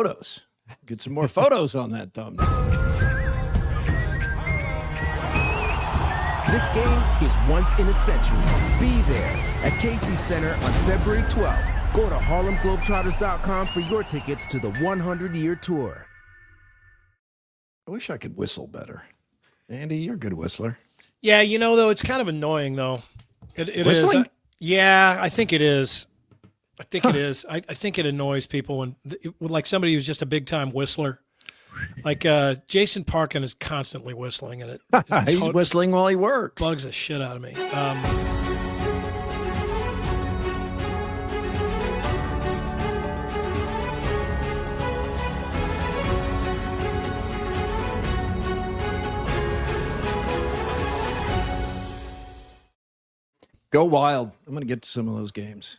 photos. Get some more photos on that thumbnail. This game is once in a century. Be there at Casey Center on February 12th. Go to HarlemGlobetrotters.com for your tickets to the 100-year tour. I wish I could whistle better. Andy, you're a good whistler. Yeah, though, it's kind of annoying, though. It Whistling? is. Yeah, I think it is. I think it is. I think it annoys people when, like somebody who's just a big-time whistler. Like Jason Parkin is constantly whistling, and He's whistling while he works. Bugs the shit out of me. Go wild. I'm going to get to some of those games.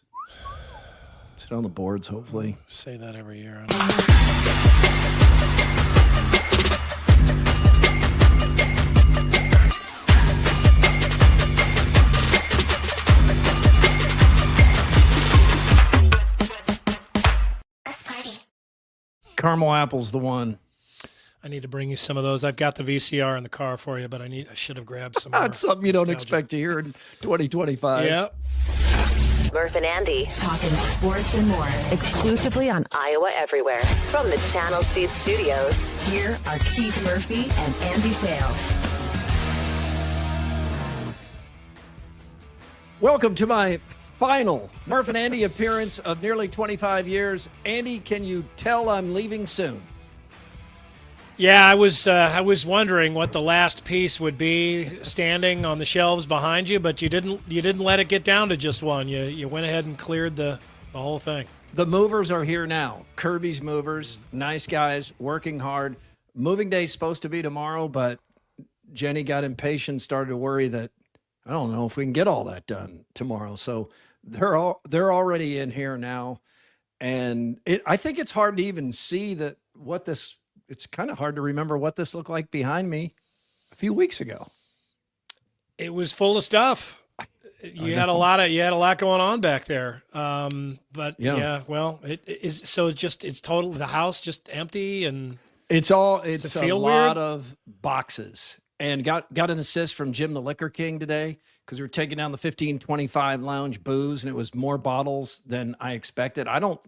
Sit on the boards, hopefully. Say that every year. Caramel apple's the one. I need to bring you some of those. I've got the VCR in the car for you, but I should have grabbed some more. That's something you don't expect to hear in 2025. Yeah. Murph and Andy, talking sports and more, exclusively on Iowa Everywhere. From the Channel Seed Studios, here are Keith Murphy and Andy Fales. Welcome to my final Murph and Andy appearance of nearly 25 years. Andy, can you tell I'm leaving soon? Yeah, I was wondering what the last piece would be standing on the shelves behind you, but you didn't let it get down to just one. You went ahead and cleared the whole thing. The movers are here now. Kirby's movers, nice guys, working hard. Moving day's supposed to be tomorrow, but Jenny got impatient, started to worry that I don't know if we can get all that done tomorrow. So they're already in here now, and I think it's hard to even see that what this. It's kind of hard to remember what this looked like behind me a few weeks ago. It was full of stuff. You had a lot going on back there. But yeah, well, it is. So it's total. The house just empty, and it's a lot weird? of boxes. And got an assist from Jim the Liquor King today because we were taking down the 1525 lounge booze, and it was more bottles than I expected. I don't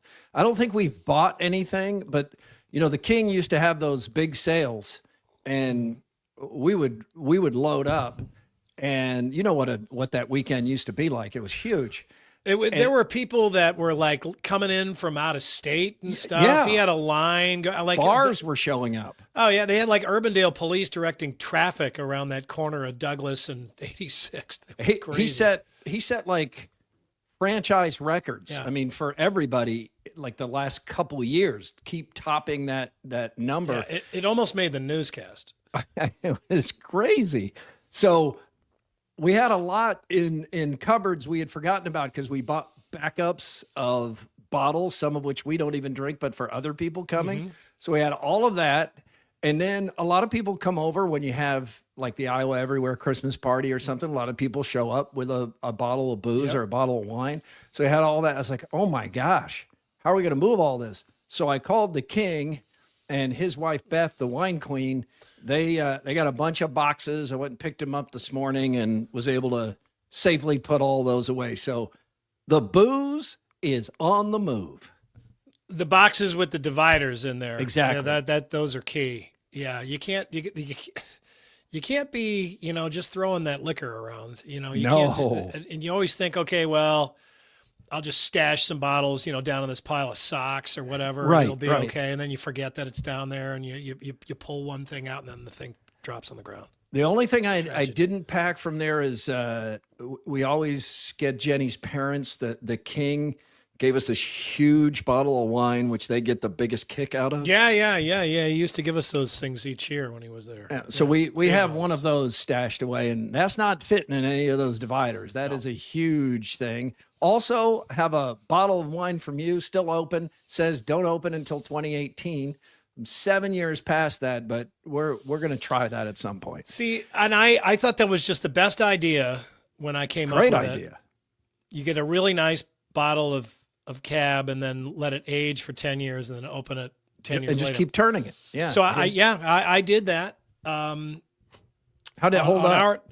think we've bought anything, but the King used to have those big sales, and we would load up, and you know what that weekend used to be like. It was huge. There were people that were like coming in from out of state and stuff. Yeah. He had a line. Like bars were showing up. Oh yeah, they had like Urbandale police directing traffic around that corner of Douglas and 86th. He set like franchise records. Yeah. I mean, for everybody, like the last couple of years, keep topping that number. Yeah, it almost made the newscast. It was crazy. So we had a lot in cupboards we had forgotten about because we bought backups of bottles, some of which we don't even drink, but for other people coming. Mm-hmm. So we had all of that. And then a lot of people come over when you have like the Iowa Everywhere Christmas party or something. A lot of people show up with a bottle of booze or a bottle of wine. So we had all that. I was like, oh my gosh, how are we going to move all this? So I called the King and his wife, Beth, the wine queen. They got a bunch of boxes. I went and picked them up this morning and was able to safely put all those away. So the booze is on the move. The boxes with the dividers in there. Exactly. Yeah, those are key. Yeah, you can't be, just throwing that liquor around. You can't do that. And you always think, okay, well, I'll just stash some bottles, down in this pile of socks or whatever. Right, It'll be right. okay. And then you forget that it's down there, and you pull one thing out, and then the thing drops on the ground. The only thing I didn't pack from there is we always get Jenny's parents. The King gave us this huge bottle of wine, which they get the biggest kick out of. Yeah. He used to give us those things each year when he was there. So we have one of those stashed away, and that's not fitting in any of those dividers. That is a huge thing. Also, have a bottle of wine from you still open. Says don't open until 2018. I'm 7 years past that, but we're going to try that at some point. See, and I thought that was just the best idea when I came up with it. Great idea. You get a really nice bottle of cab and then let it age for 10 years and then open it 10 years and just later. keep turning it. Yeah. So I did that. How did it hold up?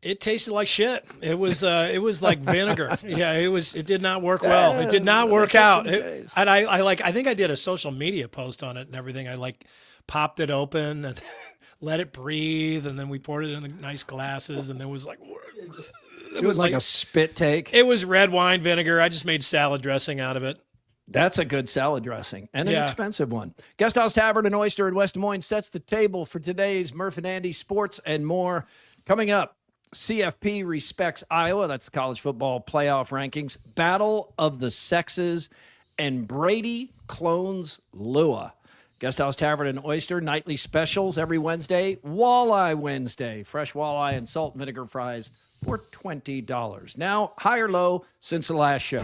It tasted like shit. It was like vinegar. Yeah, it did not work well. It did not work out. And I think I did a social media post on it and everything. I like popped it open and let it breathe, and then we poured it in the nice glasses, and there was like It was like a spit take. It was red wine vinegar. I just made salad dressing out of it. That's a good salad dressing and an Yeah. expensive one. Guest House Tavern and Oyster in West Des Moines sets the table for today's Murph and Andy Sports and More. Coming up, CFP respects Iowa. That's the college football playoff rankings. Battle of the Sexes. And Brady clones Lua. Guest House Tavern and Oyster, nightly specials every Wednesday. Walleye Wednesday. Fresh walleye and salt and vinegar fries for $20. Now, high or low since the last show.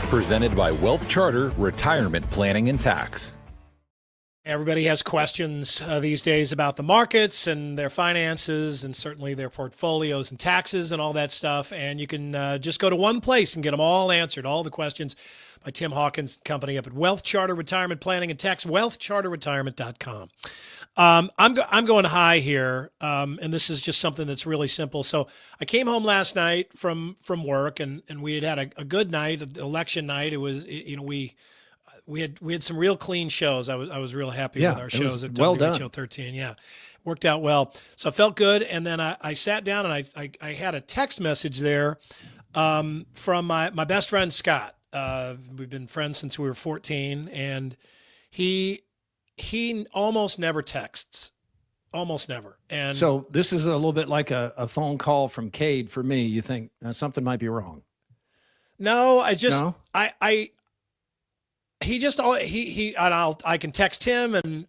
Presented by Wealth Charter Retirement Planning and Tax. Everybody has questions these days about the markets and their finances and certainly their portfolios and taxes and all that stuff. And you can just go to one place and get them all answered, all the questions by Tim Hawkins Company up at Wealth Charter Retirement Planning and Tax, wealthcharterretirement.com. I'm going high here, and this is just something that's really simple. So I came home last night from work, and we had a good night, election night. It was, we had some real clean shows. I was real happy with our shows at well WHO done. 13. Yeah, worked out well. So I felt good, and then I sat down and I had a text message there from my best friend Scott. We've been friends since we were 14, and he almost never texts, almost never. And So this is a little bit like a phone call from Cade for me. You think something might be wrong. no, I just No? I can text him, and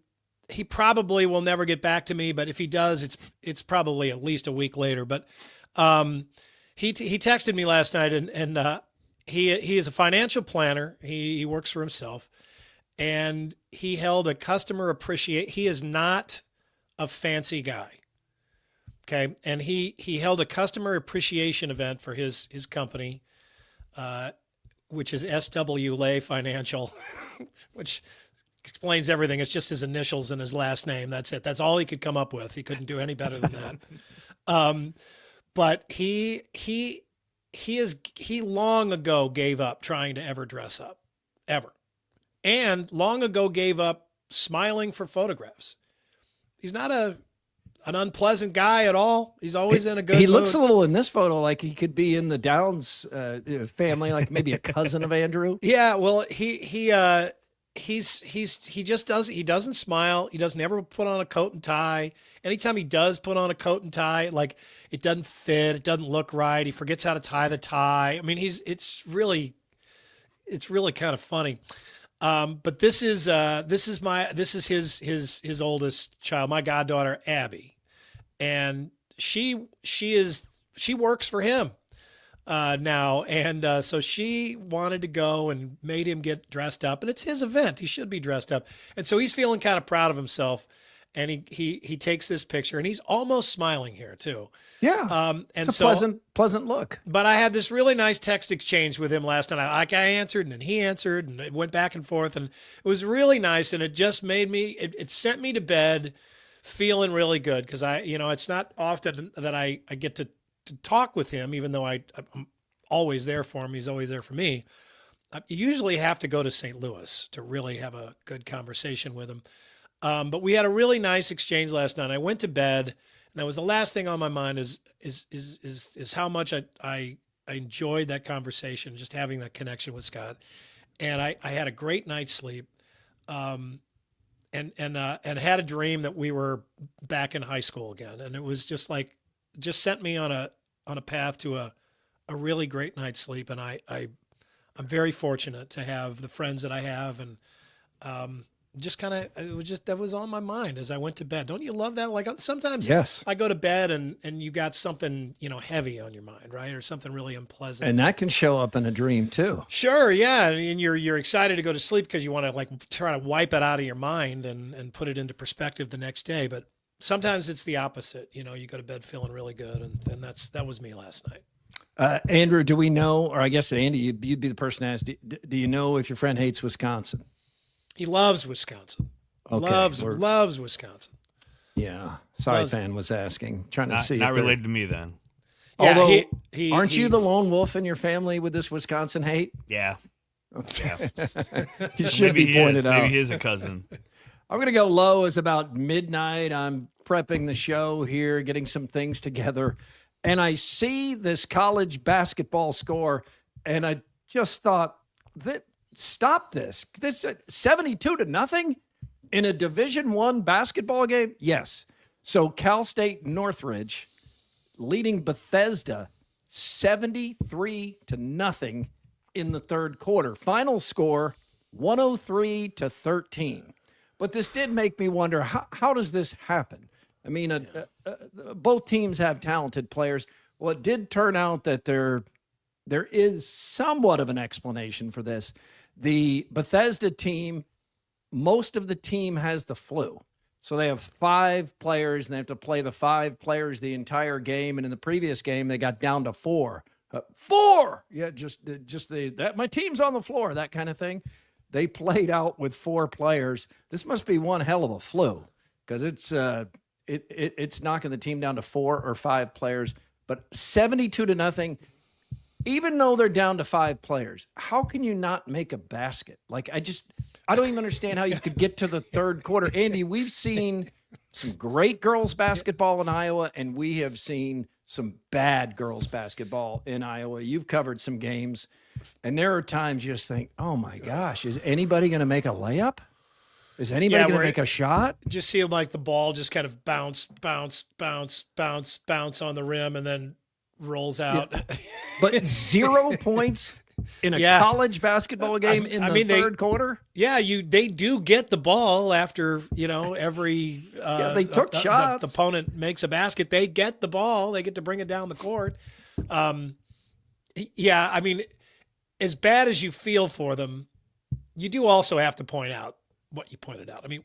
he probably will never get back to me. But if he does, it's probably at least a week later. But he texted me last night, and he is a financial planner. He works for himself, and he held a customer appreciate. He is not a fancy guy. Okay. And he held a customer appreciation event for his company, which is SW Lay Financial, which explains everything. It's just his initials and his last name. That's it. That's all he could come up with. He couldn't do any better than that. But he long ago gave up trying to ever dress up, ever. And long ago gave up smiling for photographs. He's not an unpleasant guy at all. He's always in a good mood. He looks a little in this photo like he could be in the Downs family, like maybe a cousin of Andrew. Yeah, well, he doesn't smile. He doesn't ever put on a coat and tie. Anytime he does put on a coat and tie, like it doesn't fit, it doesn't look right. He forgets how to tie the tie. I mean, it's really kind of funny. But this is his oldest child, my goddaughter Abby, and she works for him now, and so she wanted to go and made him get dressed up, and it's his event. He should be dressed up, and so he's feeling kind of proud of himself, and he takes this picture, and he's almost smiling here too. Yeah, and it's so a pleasant look. But I had this really nice text exchange with him last night. I answered, and then he answered, and it went back and forth, and it was really nice. And it just made me, it sent me to bed feeling really good, because it's not often that I get to talk with him, even though I'm always there for him. He's always there for me. I usually have to go to St. Louis to really have a good conversation with him. But we had a really nice exchange last night. I went to bed. And that was the last thing on my mind is how much I enjoyed that conversation, just having that connection with Scott. And I had a great night's sleep, and had a dream that we were back in high school again. And it was just sent me on a path to a really great night's sleep. And I'm very fortunate to have the friends that I have, and that was on my mind as I went to bed. Don't you love that? Like sometimes Yes. I go to bed and you got something, heavy on your mind, right? Or something really unpleasant. And that can show up in a dream too. Sure. Yeah. And you're excited to go to sleep because you want to try to wipe it out of your mind and put it into perspective the next day. But sometimes it's the opposite. You go to bed feeling really good. And that was me last night. Andrew, do we know, or I guess Andy, you'd be the person to ask, do you know if your friend hates Wisconsin? He loves Wisconsin. Okay, Loves Wisconsin. Yeah. Cy fan was asking, trying to see. Not related to me then. Yeah, Although, aren't you the lone wolf in your family with this Wisconsin hate? Yeah. Okay. He should be pointed out. Maybe he is a cousin. I'm going to go low as about midnight. I'm prepping the show here, getting some things together. And I see this college basketball score, and I just thought, stop this. This 72-0 in a Division I basketball game? Yes. So Cal State Northridge leading Bethesda 73-0 in the third quarter. Final score 103-13. But this did make me wonder, how does this happen? I mean, both teams have talented players. Well, it did turn out that there is somewhat of an explanation for this. The Bethesda team, most of the team has the flu. So they have 5 players, and they have to play the 5 players the entire game. And in the previous game, they got down to 4. 4! Yeah, just that my team's on the floor, that kind of thing. They played out with 4 players. This must be one hell of a flu, because it's knocking the team down to 4 or 5 players. But 72-0, even though they're down to 5 players, how can you not make a basket? Like, I don't even understand how you could get to the third quarter. Andy, we've seen some great girls basketball in Iowa, and we have seen some bad girls basketball in Iowa. You've covered some games, and there are times you just think, oh my gosh, is anybody going to make a layup? Is anybody going to make a shot? Just see like the ball just kind of bounce on the rim and then rolls out. Yeah. But 0 points in a college basketball game in the third quarter? Yeah, they do get the ball after, every they took shots. The opponent makes a basket. They get the ball. They get to bring it down the court. Yeah, I mean, as bad as you feel for them, you do also have to point out what you pointed out. I mean,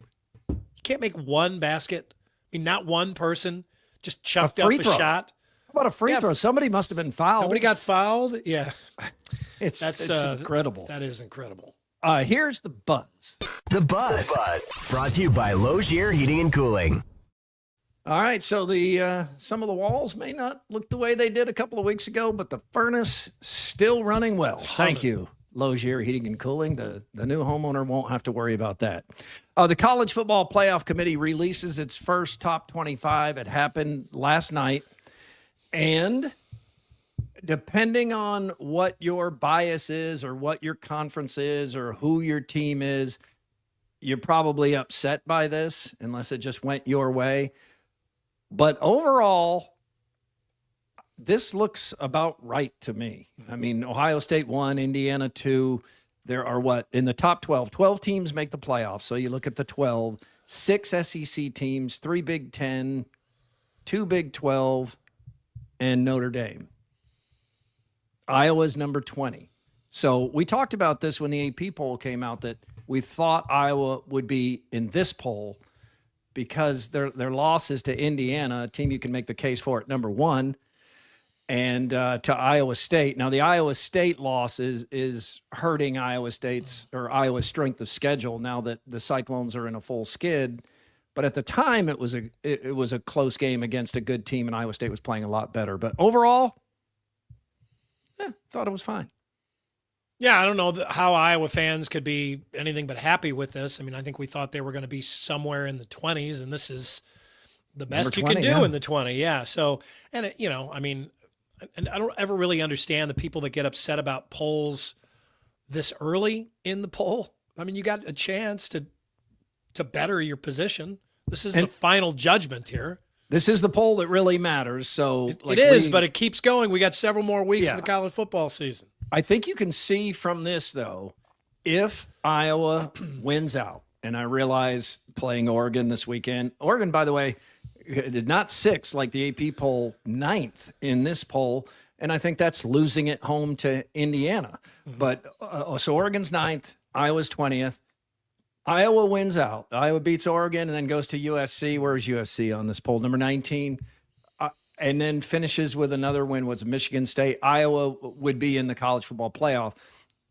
you can't make one basket. I mean, not one person just chucked up a shot. How about a free throw? Somebody must have been fouled. Nobody got fouled? Yeah. It's incredible. That is incredible. Here's the buzz. The Buzz. Brought to you by Logier Heating and Cooling. All right, so some of the walls may not look the way they did a couple of weeks ago, but the furnace still running well. Thank you, Logier Heating and Cooling. The new homeowner won't have to worry about that. The College Football Playoff Committee releases its first top 25. It happened last night, and depending on what your bias is or what your conference is or who your team is, you're probably upset by this unless it just went your way. But overall, this looks about right to me. I mean, Ohio State 1, Indiana 2. There are in the top 12? 12 teams make the playoffs. So you look at the 12, 6 SEC teams, 3 Big 10, 2 Big 12, and Notre Dame. Iowa's number 20. So we talked about this when the AP poll came out, that we thought Iowa would be in this poll because their loss is to Indiana, a team you can make the case for at number 1, and to Iowa State. Now, the Iowa State loss is hurting Iowa's strength of schedule now that the Cyclones are in a full skid. But at the time, it was a close game against a good team, and Iowa State was playing a lot better. But overall, thought it was fine. Yeah, I don't know how Iowa fans could be anything but happy with this. I mean, I think we thought they were going to be somewhere in the 20s, and this is the best you can do in the 20. Yeah. So, and I don't ever really understand the people that get upset about polls this early in the poll. I mean, you got a chance to better your position. This isn't a final judgment here. This is the poll that really matters. So it is, but it keeps going. We got several more weeks of the college football season. I think you can see from this, though, if Iowa wins out, and I realize playing Oregon this weekend. Oregon, by the way, did not 6th like the AP poll, 9th in this poll, and I think that's losing it home to Indiana. Mm-hmm. But so Oregon's 9th, Iowa's 20th. Iowa wins out. Iowa beats Oregon and then goes to USC. Where's USC on this poll? Number 19. and then finishes with another win, was Michigan State. Iowa would be in the college football playoff,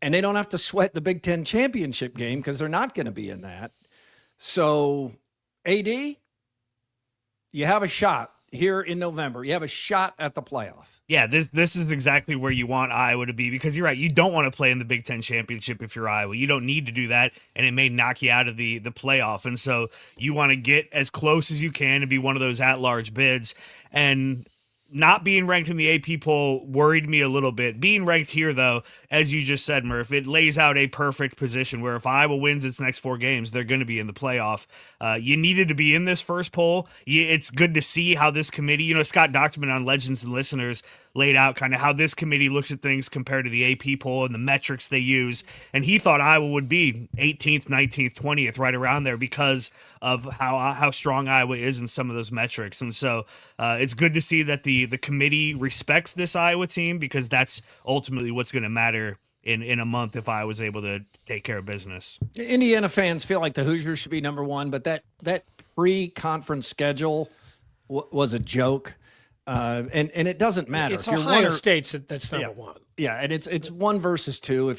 and they don't have to sweat the Big Ten championship game because they're not going to be in that. So, AD, you have a shot here in November. You have a shot at the playoff. Yeah, this is exactly where you want Iowa to be, because you're right. You don't want to play in the Big Ten championship if you're Iowa. You don't need to do that, and it may knock you out of the playoff. And so you want to get as close as you can to be one of those at-large bids. And not being ranked in the AP poll worried me a little bit. Being ranked here, though, as you just said, Murph, it lays out a perfect position where if Iowa wins its next 4 games, they're going to be in the playoff. You needed to be in this first poll. It's good to see how this committee, Scott Docterman on Legends and Listeners laid out kind of how this committee looks at things compared to the AP poll and the metrics they use. And he thought Iowa would be 18th, 19th, 20th, right around there because of how strong Iowa is in some of those metrics. And so it's good to see that the committee respects this Iowa team, because that's ultimately what's going to matter in a month if I was able to take care of business. Indiana fans feel like the Hoosiers should be number 1, but that pre-conference schedule was a joke. And it doesn't matter. It's Ohio State's that's number 1. Yeah, and it's 1 versus 2.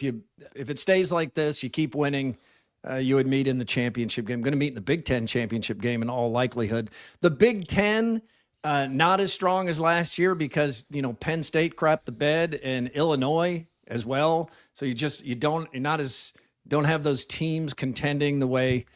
If it stays like this, you keep winning, you would meet in the championship game. Going to meet in the Big Ten championship game in all likelihood. The Big Ten, not as strong as last year because Penn State crapped the bed and Illinois as well. So you don't have those teams contending the way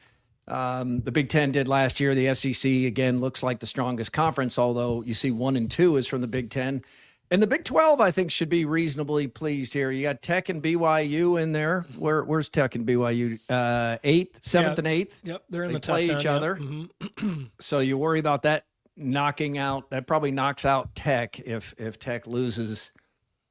the Big Ten did last year. The SEC, again, looks like the strongest conference, although you see 1 and 2 is from the Big Ten. And the Big 12, I think, should be reasonably pleased here. You got Tech and BYU in there. Where's Tech and BYU? 7th and 8th? Yep, they're in the top 10. They play each other. Mm-hmm. So you worry about that knocking out. That probably knocks out Tech if Tech loses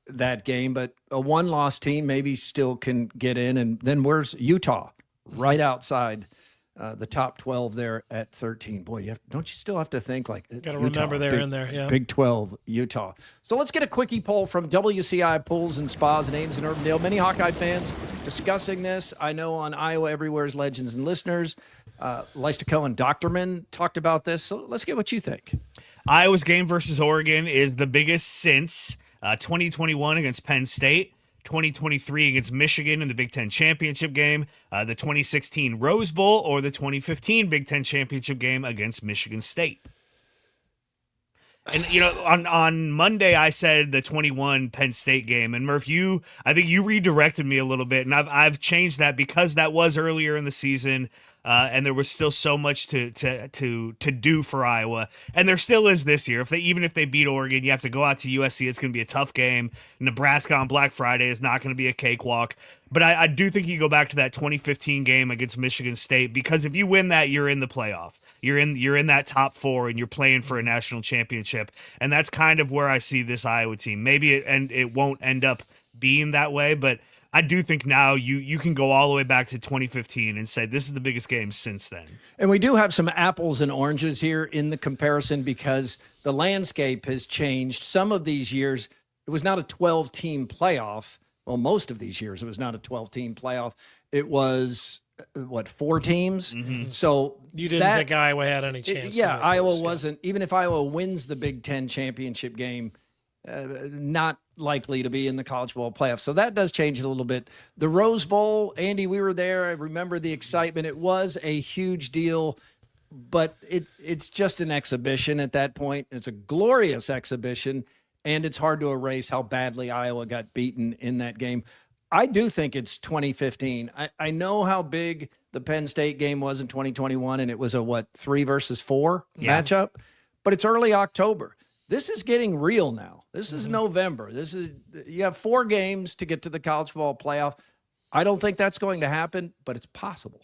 that game. But a 1-loss team maybe still can get in. And then where's Utah? Right outside the top 12 there at 13. Boy, don't you still have to think like got to remember they're in there, yeah. Big 12, Utah. So let's get a quickie poll from WCI Pools and Spas and Ames in Urbandale. Many Hawkeye fans discussing this. I know on Iowa Everywhere's Legends and Listeners, Lystico and Docterman talked about this. So let's get what you think. Iowa's game versus Oregon is the biggest since 2021 against Penn State. 2023 against Michigan in the Big Ten championship game, the 2016 Rose Bowl, or the 2015 Big Ten championship game against Michigan State. And on Monday I said the 21 Penn State game, and Murph, I think you redirected me a little bit, and I've changed that because that was earlier in the season. And there was still so much to do for Iowa, and there still is this year. Even if they beat Oregon, you have to go out to USC. It's going to be a tough game. Nebraska on Black Friday is not going to be a cakewalk. But I do think you go back to that 2015 game against Michigan State, because if you win that, you're in the playoff. You're in that top 4, and you're playing for a national championship. And that's kind of where I see this Iowa team. Maybe it won't end up being that way, but I do think now you can go all the way back to 2015 and say this is the biggest game since then. And we do have some apples and oranges here in the comparison because the landscape has changed. Some of these years, it was not a 12-team playoff. Well, most of these years, it was not a 12-team playoff. It was, 4 teams? Mm-hmm. So you didn't think Iowa had any chance. Iowa wasn't. Even if Iowa wins the Big Ten championship game, not likely to be in the college football playoffs. So that does change it a little bit. The Rose Bowl, Andy, we were there. I remember the excitement. It was a huge deal, but it's just an exhibition at that point. It's a glorious exhibition, and it's hard to erase how badly Iowa got beaten in that game. I do think it's 2015. I know how big the Penn State game was in 2021, and it was a 3 versus 4 matchup, but it's early October. This is getting real now. This is November. You have 4 games to get to the college football playoff. I don't think that's going to happen, but it's possible.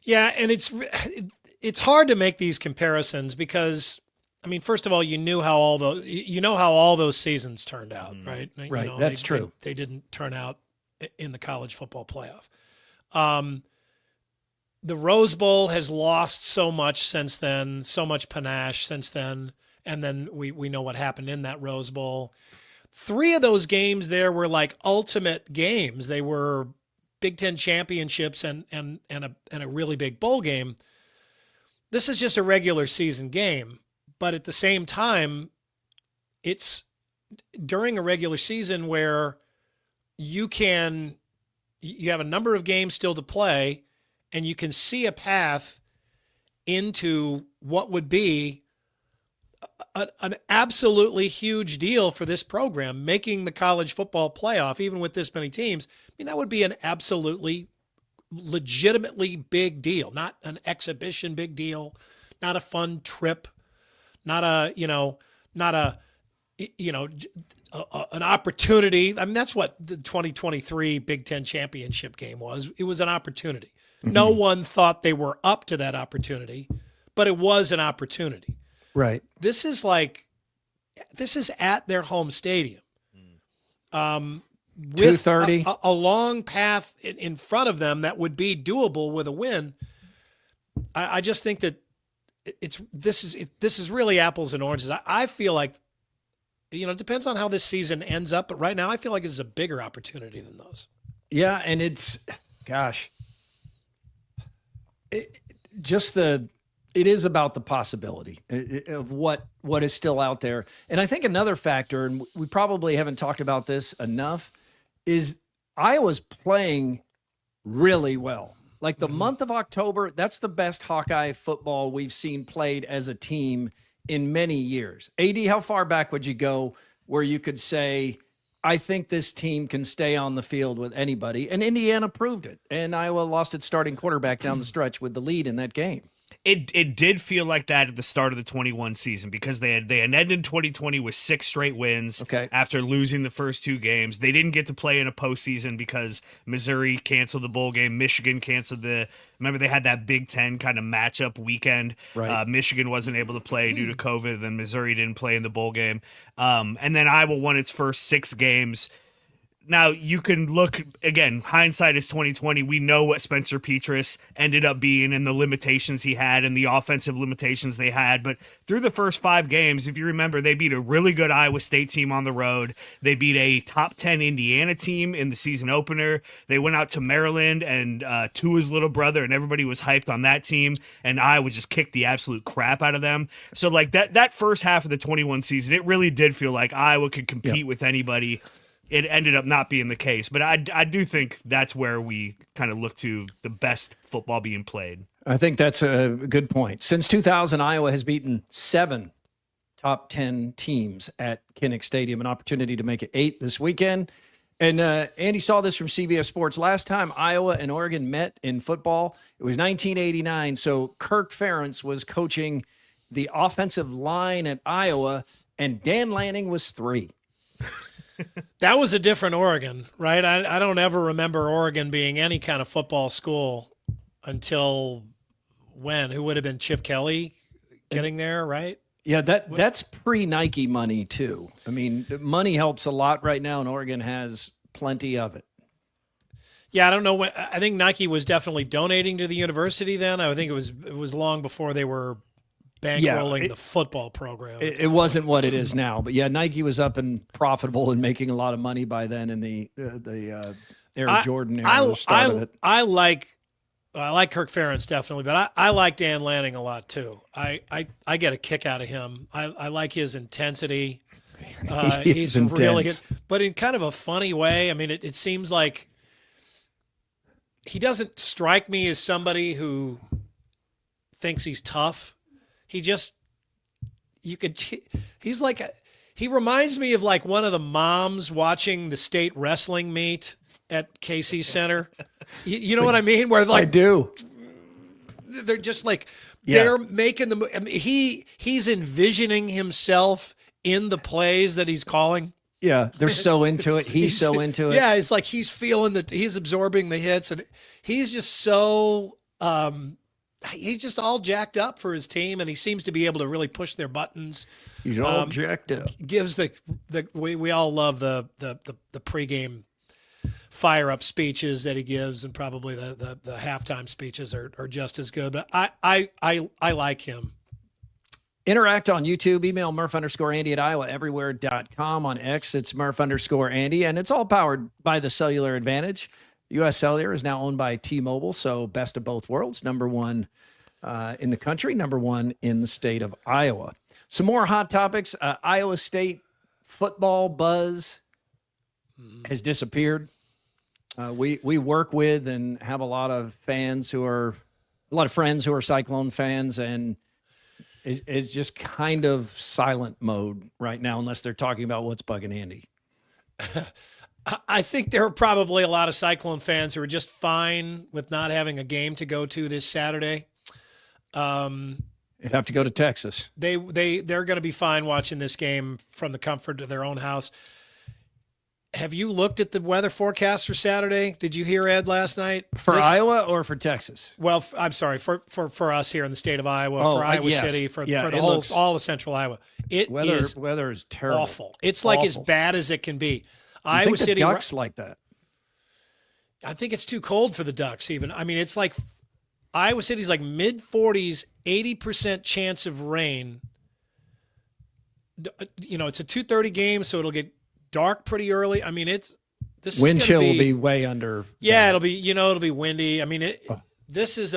Yeah, and it's hard to make these comparisons because, I mean, first of all, you know how all those seasons turned out, right? Right, that's true. They didn't turn out in the college football playoff. The Rose Bowl has lost so much since then, so much panache since then. And then we know what happened in that Rose Bowl. 3 of those games there were like ultimate games. They were Big Ten championships and a really big bowl game. This is just a regular season game. but at the same time, it's during a regular season where you have a number of games still to play, and you can see a path into what would be an absolutely huge deal for this program, making the college football playoff, even with this many teams. I mean, that would be an absolutely legitimately big deal, not an exhibition big deal, not a fun trip, not an opportunity. I mean, that's what the 2023 Big Ten championship game was. It was an opportunity. Mm-hmm. No one thought they were up to that opportunity, but it was an opportunity. Right. This is at their home stadium. With 2:30, a long path in front of them that would be doable with a win. I just think that this is really apples and oranges. I feel like, it depends on how this season ends up, but right now I feel like it's a bigger opportunity than those. Yeah, and it is about the possibility of what is still out there. And I think another factor, and we probably haven't talked about this enough, is Iowa's playing really well. Like the month of October, that's the best Hawkeye football we've seen played as a team in many years. AD, how far back would you go where you could say, I think this team can stay on the field with anybody? And Indiana proved it. And Iowa lost its starting quarterback down the stretch with the lead in that game. It did feel like that at the start of the 21 season because they had ended 2020 with 6 straight wins after losing the first 2 games. They didn't get to play in a postseason because Missouri canceled the bowl game. Michigan canceled remember they had that Big Ten kind of matchup weekend. Right. Michigan wasn't able to play due to COVID, and then Missouri didn't play in the bowl game. And then Iowa won its first 6 games. Now, you can look, again, hindsight is 2020. We know what Spencer Petras ended up being and the limitations he had and the offensive limitations they had. But through the first 5 games, if you remember, they beat a really good Iowa State team on the road. They beat a top 10 Indiana team in the season opener. They went out to Maryland and Tua's little brother, and everybody was hyped on that team. And Iowa just kicked the absolute crap out of them. So, like, that first half of the 21 season, it really did feel like Iowa could compete with anybody. It ended up not being the case, but I do think that's where we kind of look to the best football being played. I think that's a good point. Since 2000, Iowa has beaten 7 top 10 teams at Kinnick Stadium, an opportunity to make it 8 this weekend. And Andy saw this from CBS Sports. Last time Iowa and Oregon met in football, it was 1989. So Kirk Ferentz was coaching the offensive line at Iowa, and Dan Lanning was 3. That was a different Oregon, right? I don't ever remember Oregon being any kind of football school until when? Who would have been Chip Kelly getting there, right? Yeah, that's pre-Nike money too. I mean, money helps a lot right now, and Oregon has plenty of it. Yeah, I don't know when. I think Nike was definitely donating to the university then. I think it was long before they were bankrolling the football program. It wasn't what it is now, but yeah, Nike was up and profitable and making a lot of money by then in the Air Jordan era. I like Kirk Ferentz definitely, but I like Dan Lanning a lot too. I get a kick out of him. I like his intensity. He's really good, but in kind of a funny way. I mean, it seems like he doesn't strike me as somebody who thinks he's tough. He's like, he reminds me of like one of the moms watching the state wrestling meet at KC Center. You know what I mean? Where like, I do. They're just like, they're making the, I mean, he's envisioning himself in the plays that he's calling. Yeah. They're so into it. He's so into it. Yeah. It's like, he's feeling he's absorbing the hits, and he's just so, he's just all jacked up for his team, and he seems to be able to really push their buttons. He's all jacked up. Gives we all love the pregame fire up speeches that he gives, and probably the halftime speeches are just as good. But I like him. Interact on YouTube. Email Murph_Andy at IowaEverywhere.com. On X, it's Murph_Andy, and it's all powered by the Cellular Advantage. U.S. Cellular is now owned by T-Mobile, so best of both worlds. Number 1 in the country, number 1 in the state of Iowa. Some more hot topics. Iowa State football buzz has disappeared. We work with and have a lot of friends who are Cyclone fans, and is just kind of silent mode right now, unless they're talking about what's bugging Andy. I think there are probably a lot of Cyclone fans who are just fine with not having a game to go to this Saturday. You'd have to go to Texas. They're going to be fine watching this game from the comfort of their own house. Have you looked at the weather forecast for Saturday? Did you hear Ed last night? For Iowa or for Texas? Well, I'm sorry, for us here in the state of Iowa, for Iowa yes. City, for the looks, all of central Iowa. Weather is terrible. Awful. It's like as bad as it can be. I think the Ducks like that. I think it's too cold for the Ducks even. I mean, it's like Iowa City's like mid-40s, 80% chance of rain. It's a 2:30 game, so it'll get dark pretty early. I mean, wind chill will be way under. Yeah, it'll be windy. I mean, this is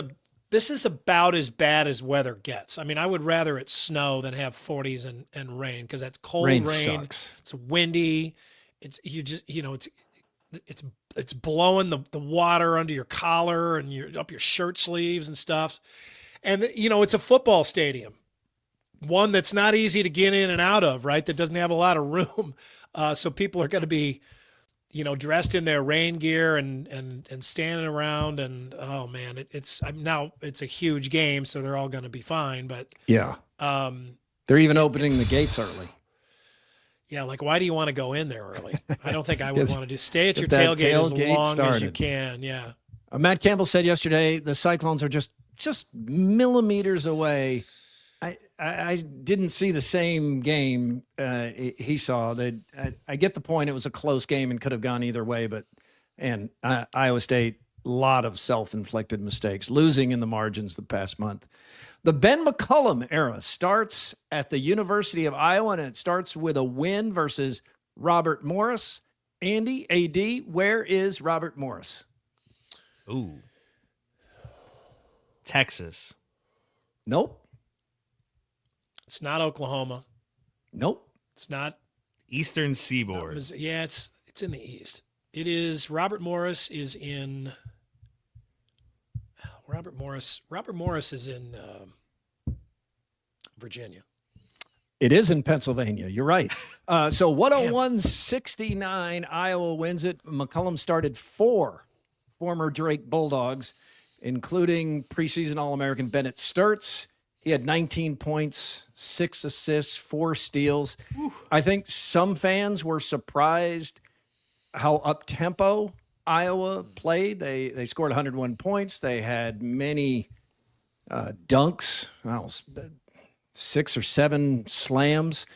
about as bad as weather gets. I mean, I would rather it snow than have 40s and rain, because that's cold rain. Sucks. It's windy. It's blowing the water under your collar and up your shirt sleeves and stuff. And it's a football stadium, one that's not easy to get in and out of, right? That doesn't have a lot of room. So people are going to be, dressed in their rain gear and standing around, and oh man, it's a huge game, so they're all going to be fine. But yeah, they're even opening the gates early. Yeah, like why do you want to go in there early? I don't think I would want to stay at your tailgate as long as you can. Yeah. Matt Campbell said yesterday the Cyclones are just millimeters away. I didn't see the same game he saw. I get the point. It was a close game and could have gone either way. But Iowa State, a lot of self-inflicted mistakes, losing in the margins the past month. The Ben McCollum era starts at the University of Iowa, and it starts with a win versus Robert Morris. Andy, AD, where is Robert Morris? Ooh. Texas. Nope. It's not Oklahoma. Nope. It's not Eastern Seaboard. It's in the East. It is. Robert Morris is in Virginia. It is in Pennsylvania. You're right. So 101-69, Iowa wins it. McCollum started 4 former Drake Bulldogs, including preseason All-American Bennett Sturtz. He had 19 points, 6 assists, 4 steals. Ooh. I think some fans were surprised how up-tempo Iowa played. They scored 101 points. They had many dunks, 6 or 7 slams.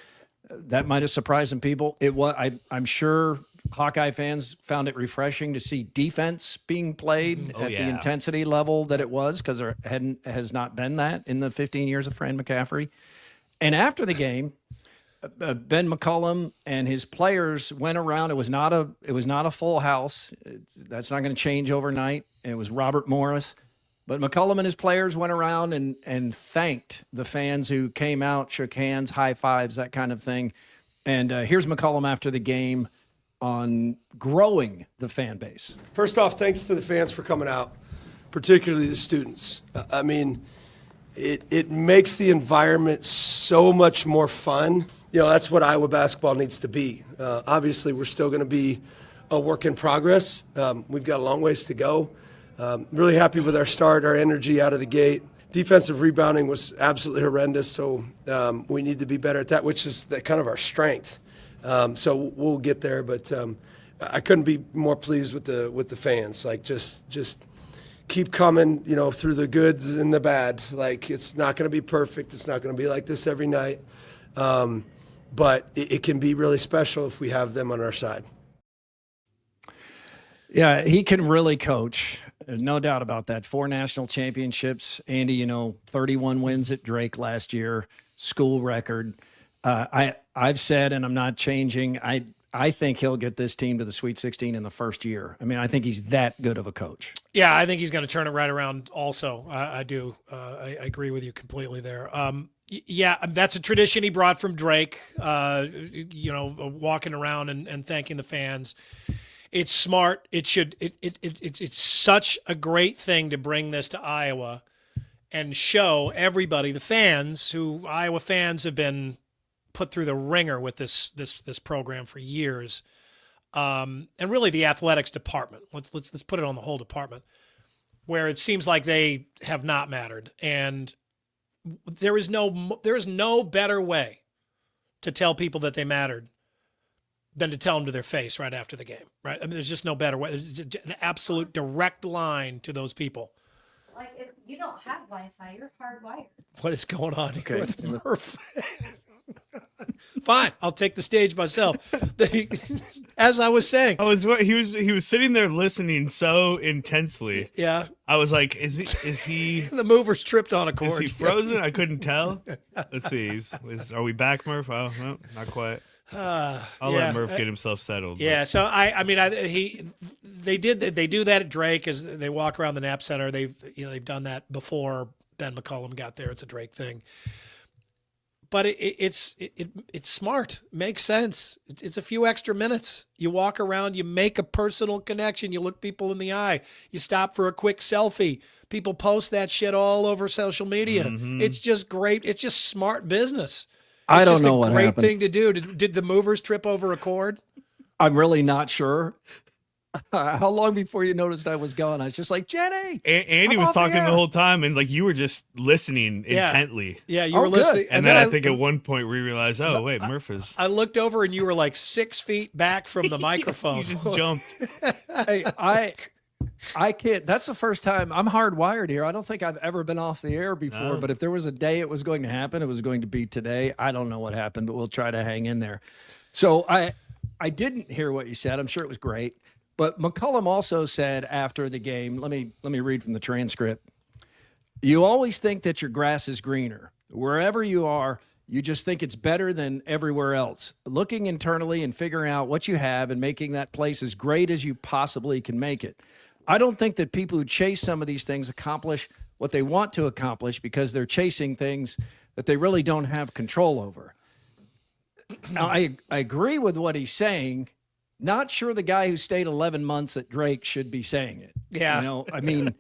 That might have surprised some people. I'm sure Hawkeye fans found it refreshing to see defense being played at the intensity level that it was, because there has not been that in the 15 years of Fran McCaffrey. And after the game, Ben McCollum and his players went around. It was not a full house. That's not going to change overnight. It was Robert Morris. But McCollum and his players went around and thanked the fans who came out, shook hands, high fives, that kind of thing. And here's McCollum after the game on growing the fan base. First off, thanks to the fans for coming out, particularly the students. I mean, it makes the environment so much more fun. That's what Iowa basketball needs to be. Obviously, we're still going to be a work in progress. We've got a long ways to go. Really happy with our start, our energy out of the gate. Defensive rebounding was absolutely horrendous, so we need to be better at that, which is kind of our strength. So we'll get there, but I couldn't be more pleased with the fans. Like just keep coming, through the goods and the bad. Like, it's not going to be perfect. It's not going to be like this every night, but it can be really special if we have them on our side. Yeah, he can really coach. There's no doubt about that. 4 national championships. Andy, 31 wins at Drake last year, school record. I've said, and I'm not changing, I think he'll get this team to the Sweet 16 in the first year. I mean, I think he's that good of a coach. Yeah, I think he's going to turn it right around also. I do. I agree with you completely there. Yeah, that's a tradition he brought from Drake, walking around and thanking the fans. It's smart. It's such a great thing to bring this to Iowa and show everybody, the fans, who Iowa fans have been put through the ringer with this program for years. And really the athletics department. Let's put it on the whole department, where it seems like they have not mattered. And there is no better way to tell people that they mattered than to tell them to their face right after the game, right? I mean, there's just no better way. There's an absolute direct line to those people. Like, if you don't have Wi-Fi, you're hardwired. What is going on here with Murph? Fine, I'll take the stage myself. As I was saying, he was sitting there listening so intensely. Yeah, I was like, is he? The movers tripped on a cord. Is he frozen? I couldn't tell. Let's see. Are we back, Murph? Oh, no, not quite. I'll let Murph get himself settled. Yeah. But. So they do that at Drake as they walk around the Knapp Center. They've done that before Ben McCollum got there. It's a Drake thing. But it's smart. Makes sense. It's a few extra minutes. You walk around, you make a personal connection. You look people in the eye. You stop for a quick selfie. People post that shit all over social media. Mm-hmm. It's just great. It's just smart business. I don't know what happened. It's just a great thing to do. Did the movers trip over a cord? I'm really not sure. How long before you noticed I was gone? I was just like, Jenny. Andy was talking the whole time, and like you were just listening intently. Yeah, you were listening. And then I think at one point we realized, oh wait, Murph is. I looked over and you were like 6 feet back from the microphone. You just jumped. Hey, I can't. That's the first time I'm hardwired here. I don't think I've ever been off the air before. No. But if there was a day it was going to happen, it was going to be today. I don't know what happened, but we'll try to hang in there. So I didn't hear what you said. I'm sure it was great. But McCollum also said after the game, let me read from the transcript. You always think that your grass is greener. Wherever you are, you just think it's better than everywhere else. Looking internally and figuring out what you have and making that place as great as you possibly can make it. I don't think that people who chase some of these things accomplish what they want to accomplish because they're chasing things that they really don't have control over. Now, I agree with what he's saying. Not sure the guy who stayed 11 months at Drake should be saying it. Yeah. I mean,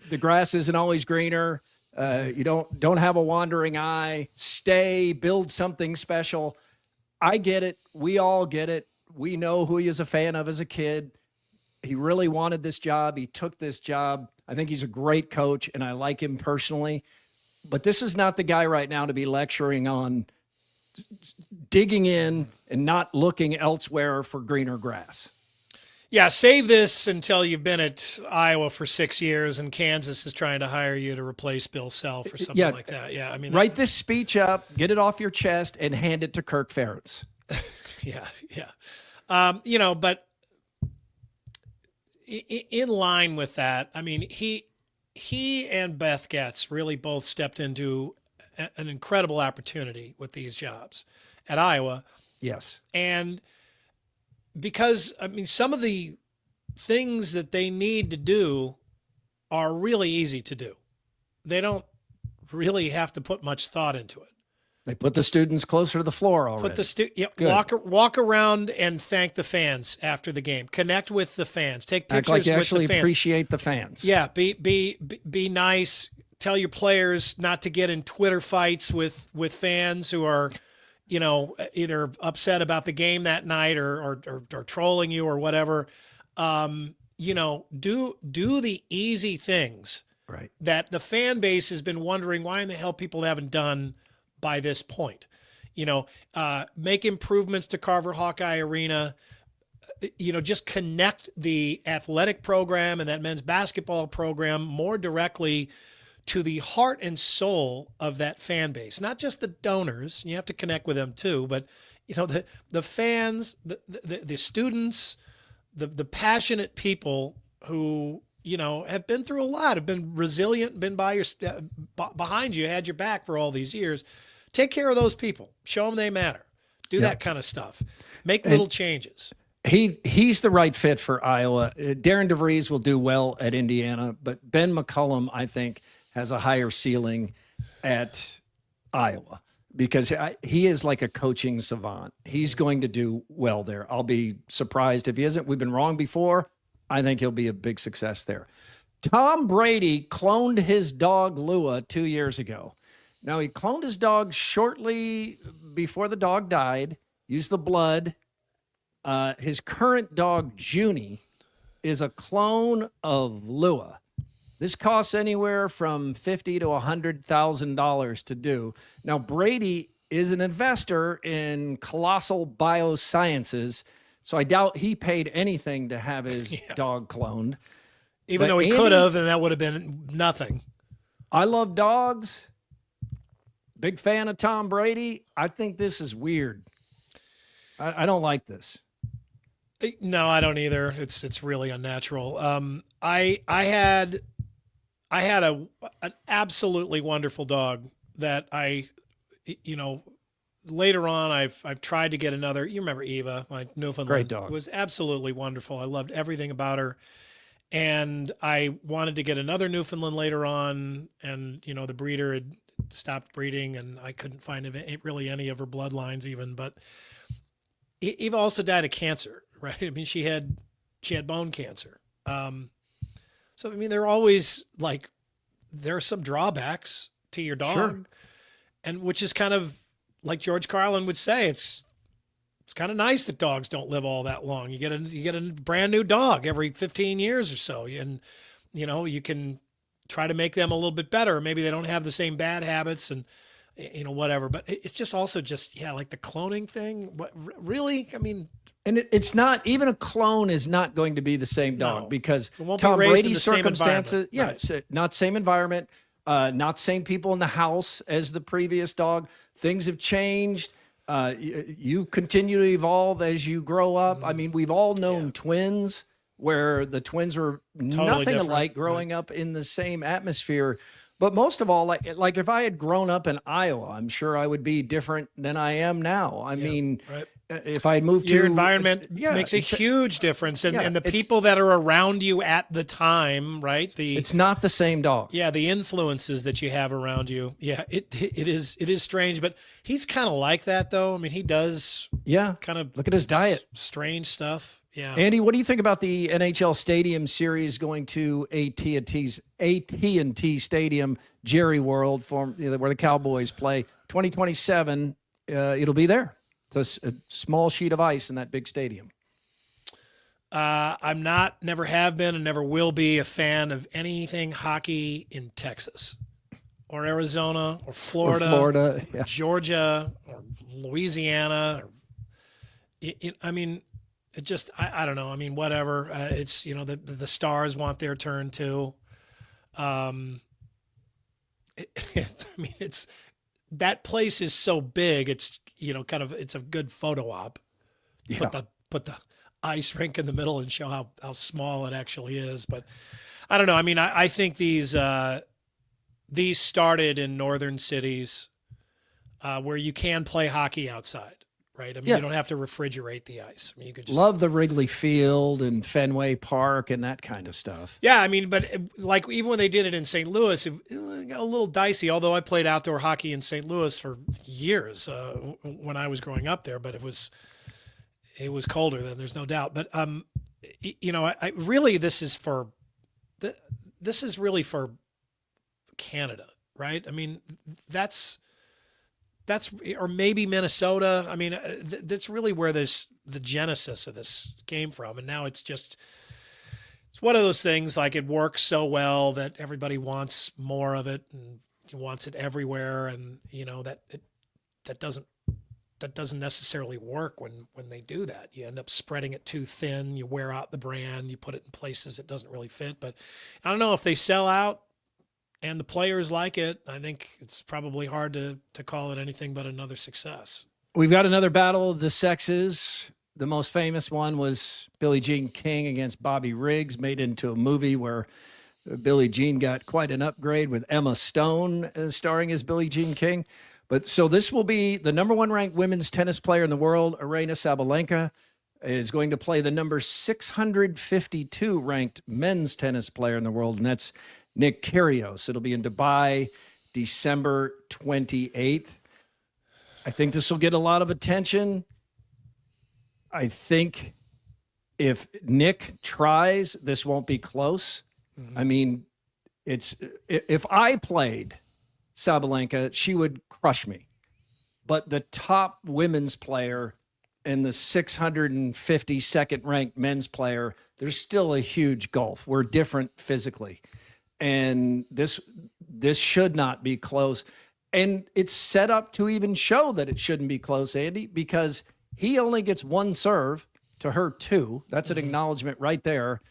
the grass isn't always greener. You don't have a wandering eye. Stay, build something special. I get it. We all get it. We know who he is a fan of as a kid. He really wanted this job. He took this job. I think he's a great coach, and I like him personally. But this is not the guy right now to be lecturing on digging in and not looking elsewhere for greener grass. Yeah, save this until you've been at Iowa for 6 years and Kansas is trying to hire you to replace Bill Self or something like that. Yeah, I mean, write this speech up, get it off your chest, and hand it to Kirk Ferentz. Yeah. But in line with that, I mean, he and Beth Getz really both stepped into an incredible opportunity with these jobs at Iowa. Yes. And because, I mean, some of the things that they need to do are really easy to do. They don't really have to put much thought into it. They put the students closer to the floor already. Walk around and thank the fans after the game. Connect with the fans. Take pictures Act like you with actually the fans. Appreciate the fans. Yeah, be nice. Tell your players not to get in Twitter fights with fans who are, either upset about the game that night or trolling you or whatever. Do the easy things right that the fan base has been wondering why in the hell people haven't done by this point. Make improvements to Carver Hawkeye Arena. Just connect the athletic program and that men's basketball program more directly to the heart and soul of that fan base, not just the donors. You have to connect with them too, but the fans, the students, the passionate people who have been through a lot, have been resilient, been behind you, had your back for all these years. Take care of those people. Show them they matter. Do that kind of stuff. Make little changes. He's the right fit for Iowa. Darren DeVries will do well at Indiana, but Ben McCollum, I think, has a higher ceiling at Iowa because he is like a coaching savant. He's going to do well there. I'll be surprised if he isn't. We've been wrong before. I think he'll be a big success there. Tom Brady cloned his dog Lua 2 years ago. Now, he cloned his dog shortly before the dog died, used the blood. His current dog, Junie, is a clone of Lua. This costs anywhere from $50,000 to $100,000 to do. Now, Brady is an investor in Colossal Biosciences, so I doubt he paid anything to have his dog cloned. Even though he could have, and that would have been nothing. I love dogs. Big fan of Tom Brady. I think this is weird. I don't like this. No, I don't either. It's really unnatural. I had an absolutely wonderful dog that later on I've tried to get another. You remember Eva, my Newfoundland. Great dog. It was absolutely wonderful. I loved everything about her. And I wanted to get another Newfoundland later on, and the breeder had stopped breeding, and I couldn't find really any of her bloodlines even. But Eva also died of cancer, right? I mean, she had bone cancer. So I mean, there are some drawbacks to your dog, Sure. and which is kind of like George Carlin would say, it's kind of nice that dogs don't live all that long. You get a brand new dog every 15 years or so. And, you can try to make them a little bit better. Maybe they don't have the same bad habits and, whatever, but it's just also like the cloning thing. What really? I mean, and it's not even a clone is not going to be the same dog because it won't Tom be raised in Brady's the same circumstances, environment. Right. not same environment, not same people in the house as the previous dog. Things have changed. You continue to evolve as you grow up. I mean, we've all known twins where the twins were nothing different. alike growing up in the same atmosphere. But most of all, like if I had grown up in Iowa, I'm sure I would be different than I am now. I mean, if I had moved your to environment makes a huge difference, and the people that are around you at the time, right? It's not the same dog. Yeah, the influences that you have around you. Yeah, it is strange, but he's kind of like that though. I mean, he does. Yeah, kind of look at his diet. Strange stuff. Yeah. Andy, what do you think about the NHL Stadium Series going to AT&T Stadium, Jerry World, where the Cowboys play 2027? It'll be there. It's a small sheet of ice in that big stadium. I'm never have been, and never will be a fan of anything hockey in Texas, or Arizona, or Florida, yeah. Georgia, or Louisiana. I mean. It just, I don't know. I mean, whatever. It's, the Stars want their turn too. I mean, that place is so big. It's, it's a good photo op. Yeah. Put the ice rink in the middle and show how small it actually is. But I don't know. I mean, I think these started in northern cities where you can play hockey outside. Right. I mean, you don't have to refrigerate the ice. I mean, you could just love the Wrigley Field and Fenway Park and that kind of stuff. Yeah, I mean, but like even when they did it in St. Louis, it got a little dicey. Although I played outdoor hockey in St. Louis for years when I was growing up there, but it was colder then. There's no doubt. But I really this is really for Canada, right? I mean, that's or maybe Minnesota. I mean, that's really where the genesis of this came from. And now it's one of those things, like it works so well that everybody wants more of it and wants it everywhere. And that doesn't necessarily work when they do that. You end up spreading it too thin. You wear out the brand. You put it in places it doesn't really fit. But I don't know if they sell out and the players like it. I think it's probably hard to call it anything but another success. We've got another battle of the sexes. The most famous one was Billie Jean King against Bobby Riggs, made into a movie where Billie Jean got quite an upgrade with Emma Stone starring as Billie Jean King. But so this will be the number 1 ranked women's tennis player in the world, Aryna Sabalenka, is going to play the number 652 ranked men's tennis player in the world, and that's Nick Kyrgios. It'll be in Dubai, December 28th. I think this will get a lot of attention. I think if Nick tries, this won't be close. I mean, if I played Sabalenka, she would crush me. But the top women's player and the 652nd ranked men's player, there's still a huge gulf. We're different physically. And this should not be close. And it's set up to even show that it shouldn't be close, Andy, because he only gets one serve to her two. That's an acknowledgement right there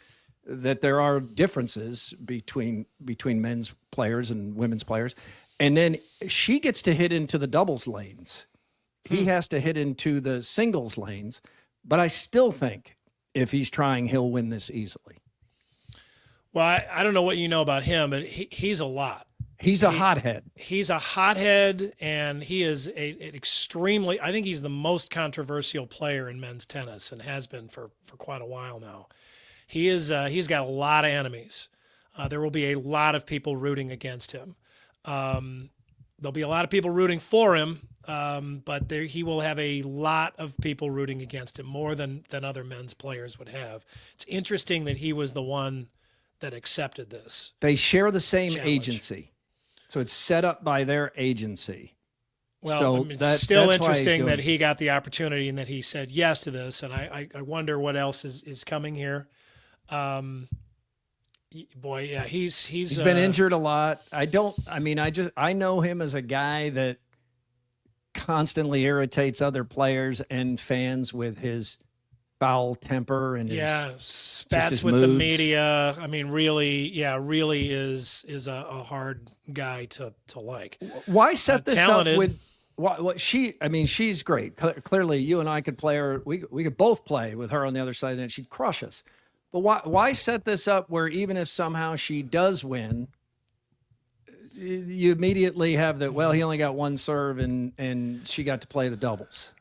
that there are differences between men's players and women's players. And then she gets to hit into the doubles lanes. He has to hit into the singles lanes. But I still think if he's trying, he'll win this easily. Well, I don't know what you know about him, but he's a lot. He's a hothead. He's a hothead, and he is an extremely – I think he's the most controversial player in men's tennis and has been for quite a while now. He's got a lot of enemies. There will be a lot of people rooting against him. There'll be a lot of people rooting for him, but he will have a lot of people rooting against him, more than other men's players would have. It's interesting that he was the one that accepted this. They share the same challenge. Agency. So it's set up by their agency. Well, so I mean, it's still that's why he's interesting doing that he got the opportunity and that he said yes to this. And I wonder what else is coming here. Boy, yeah, he's been injured a lot. I know him as a guy that constantly irritates other players and fans with his foul temper and spats with the media. I mean, really is a hard guy to like. Why set this talented. up with what she? I mean, she's great. Clearly, you and I could play her. We could both play with her on the other side, and she'd crush us. But why set this up where even if somehow she does win, you immediately have that? Well, he only got one serve, and she got to play the doubles.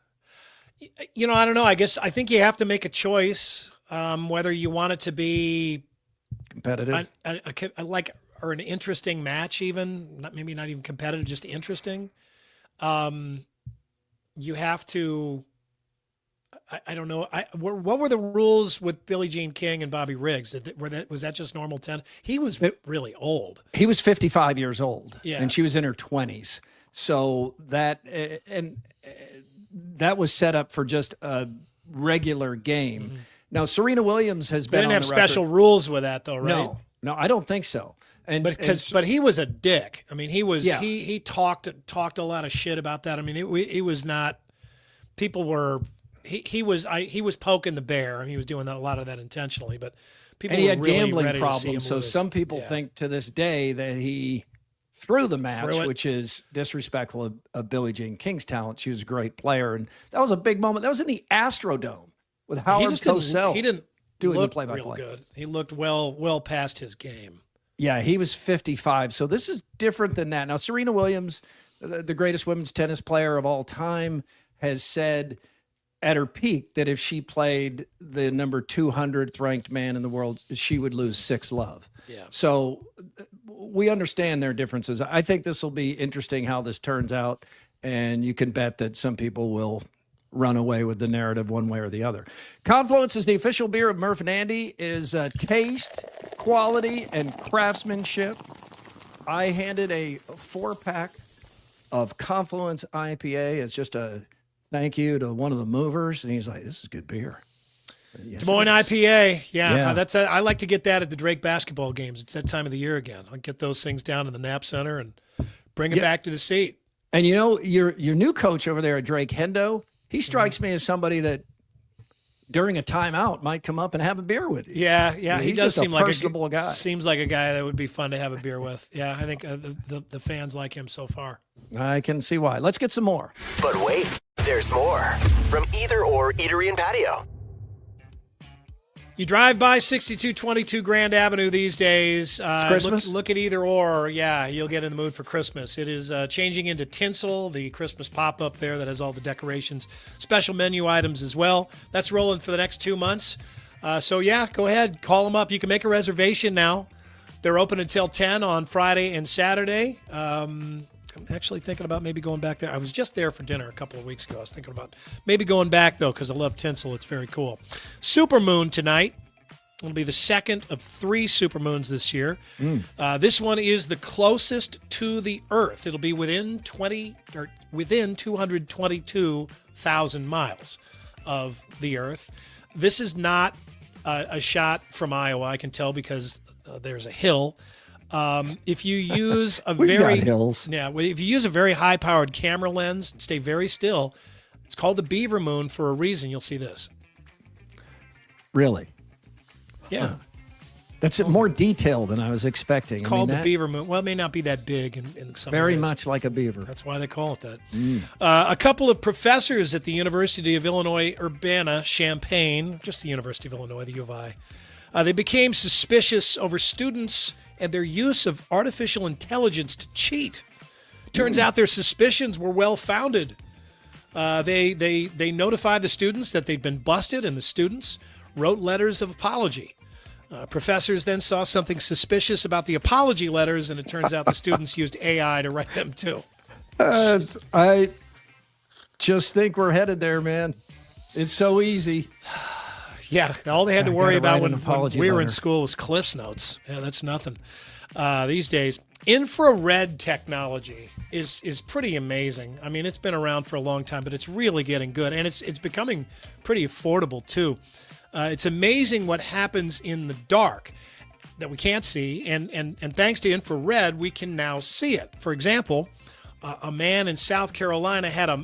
You know, I don't know. I think you have to make a choice whether you want it to be competitive, or an interesting match, even maybe not even competitive, just interesting. You have to. I don't know. What were the rules with Billie Jean King and Bobby Riggs? Was that just normal 10? He was really old. He was 55 years old, yeah, and she was in her 20s. So that that was set up for just a regular game. Mm-hmm. Now, Serena Williams has been. They didn't have special rules with that, though, right? No, I don't think so. But he was a dick. I mean, he was he talked a lot of shit about that. I mean, it was not. People were. He was poking the bear. I mean, he was doing a lot of that intentionally. But people he were had really gambling ready problems. to see him So lose. some people think to this day that he threw the match, which is disrespectful of Billie Jean King's talent. She was a great player, and that was a big moment. That was in the Astrodome with Howard Cosell. He didn't doing look the play-by-play. real good. He looked well past his game. Yeah, he was 55. So this is different than that. Now, Serena Williams, the greatest women's tennis player of all time, has said at her peak that if she played the number 200th ranked man in the world, she would lose 6-love. Yeah. So we understand their differences. I think this will be interesting how this turns out, and you can bet that some people will run away with the narrative one way or the other. Confluence is the official beer of Murph and Andy. It is taste, quality, and craftsmanship. I handed a 4-pack of Confluence IPA as just a thank you to one of the movers, and he's like, "This is good beer." Yes, Des Moines IPA, yeah. I like to get that at the Drake basketball games. It's that time of the year again. I'll get those things down in the Nap Center and bring it back to the seat. And you know, your new coach over there at Drake, Hendo, he strikes me as somebody that during a timeout might come up and have a beer with you. Yeah. He He's does just seem a like personable guy. Seems like a guy that would be fun to have a beer with. Yeah, I think the fans like him so far. I can see why. Let's get some more. But wait, there's more from Either Or Eatery and Patio. You drive by 6222 Grand Avenue these days. It's Christmas. Look at Either Or. Yeah, you'll get in the mood for Christmas. It is changing into Tinsel, the Christmas pop-up there that has all the decorations, special menu items as well. That's rolling for the next 2 months. So, yeah, go ahead. Call them up. You can make a reservation now They're open until 10 on Friday and Saturday. I'm actually thinking about maybe going back there. I was just there for dinner a couple of weeks ago. I was thinking about maybe going back, though, because I love tinsel. It's very cool. Supermoon tonight. It'll be the second of 3 supermoons this year. This one is the closest to the Earth. It'll be within 222,000 miles of the Earth. This is not a shot from Iowa, I can tell, because there's a hill. If you use a got hills. if you use a very high-powered camera lens and stay very still, it's called the Beaver Moon for a reason. You'll see this. Really? Yeah. That's more detailed than I was expecting. It's called the Beaver Moon. Well, it may not be that big in some very areas. much like a beaver. That's why they call it that. A couple of professors at the University of Illinois Urbana-Champaign, just the University of Illinois, the U of I, they became suspicious over students and their use of artificial intelligence to cheat. Turns out their suspicions were well-founded. They notified the students that they'd been busted, and the students wrote letters of apology. Professors then saw something suspicious about the apology letters, and it turns out the students used AI to write them too. I just think we're headed there, man. It's so easy. Yeah, all they had to worry about when we were in letter. school was Cliff's Notes. Yeah, that's nothing. These days, infrared technology is pretty amazing. I mean, it's been around for a long time, but it's really getting good, and it's becoming pretty affordable too. It's amazing what happens in the dark that we can't see, and thanks to infrared, we can now see it. For example, a man in South Carolina had a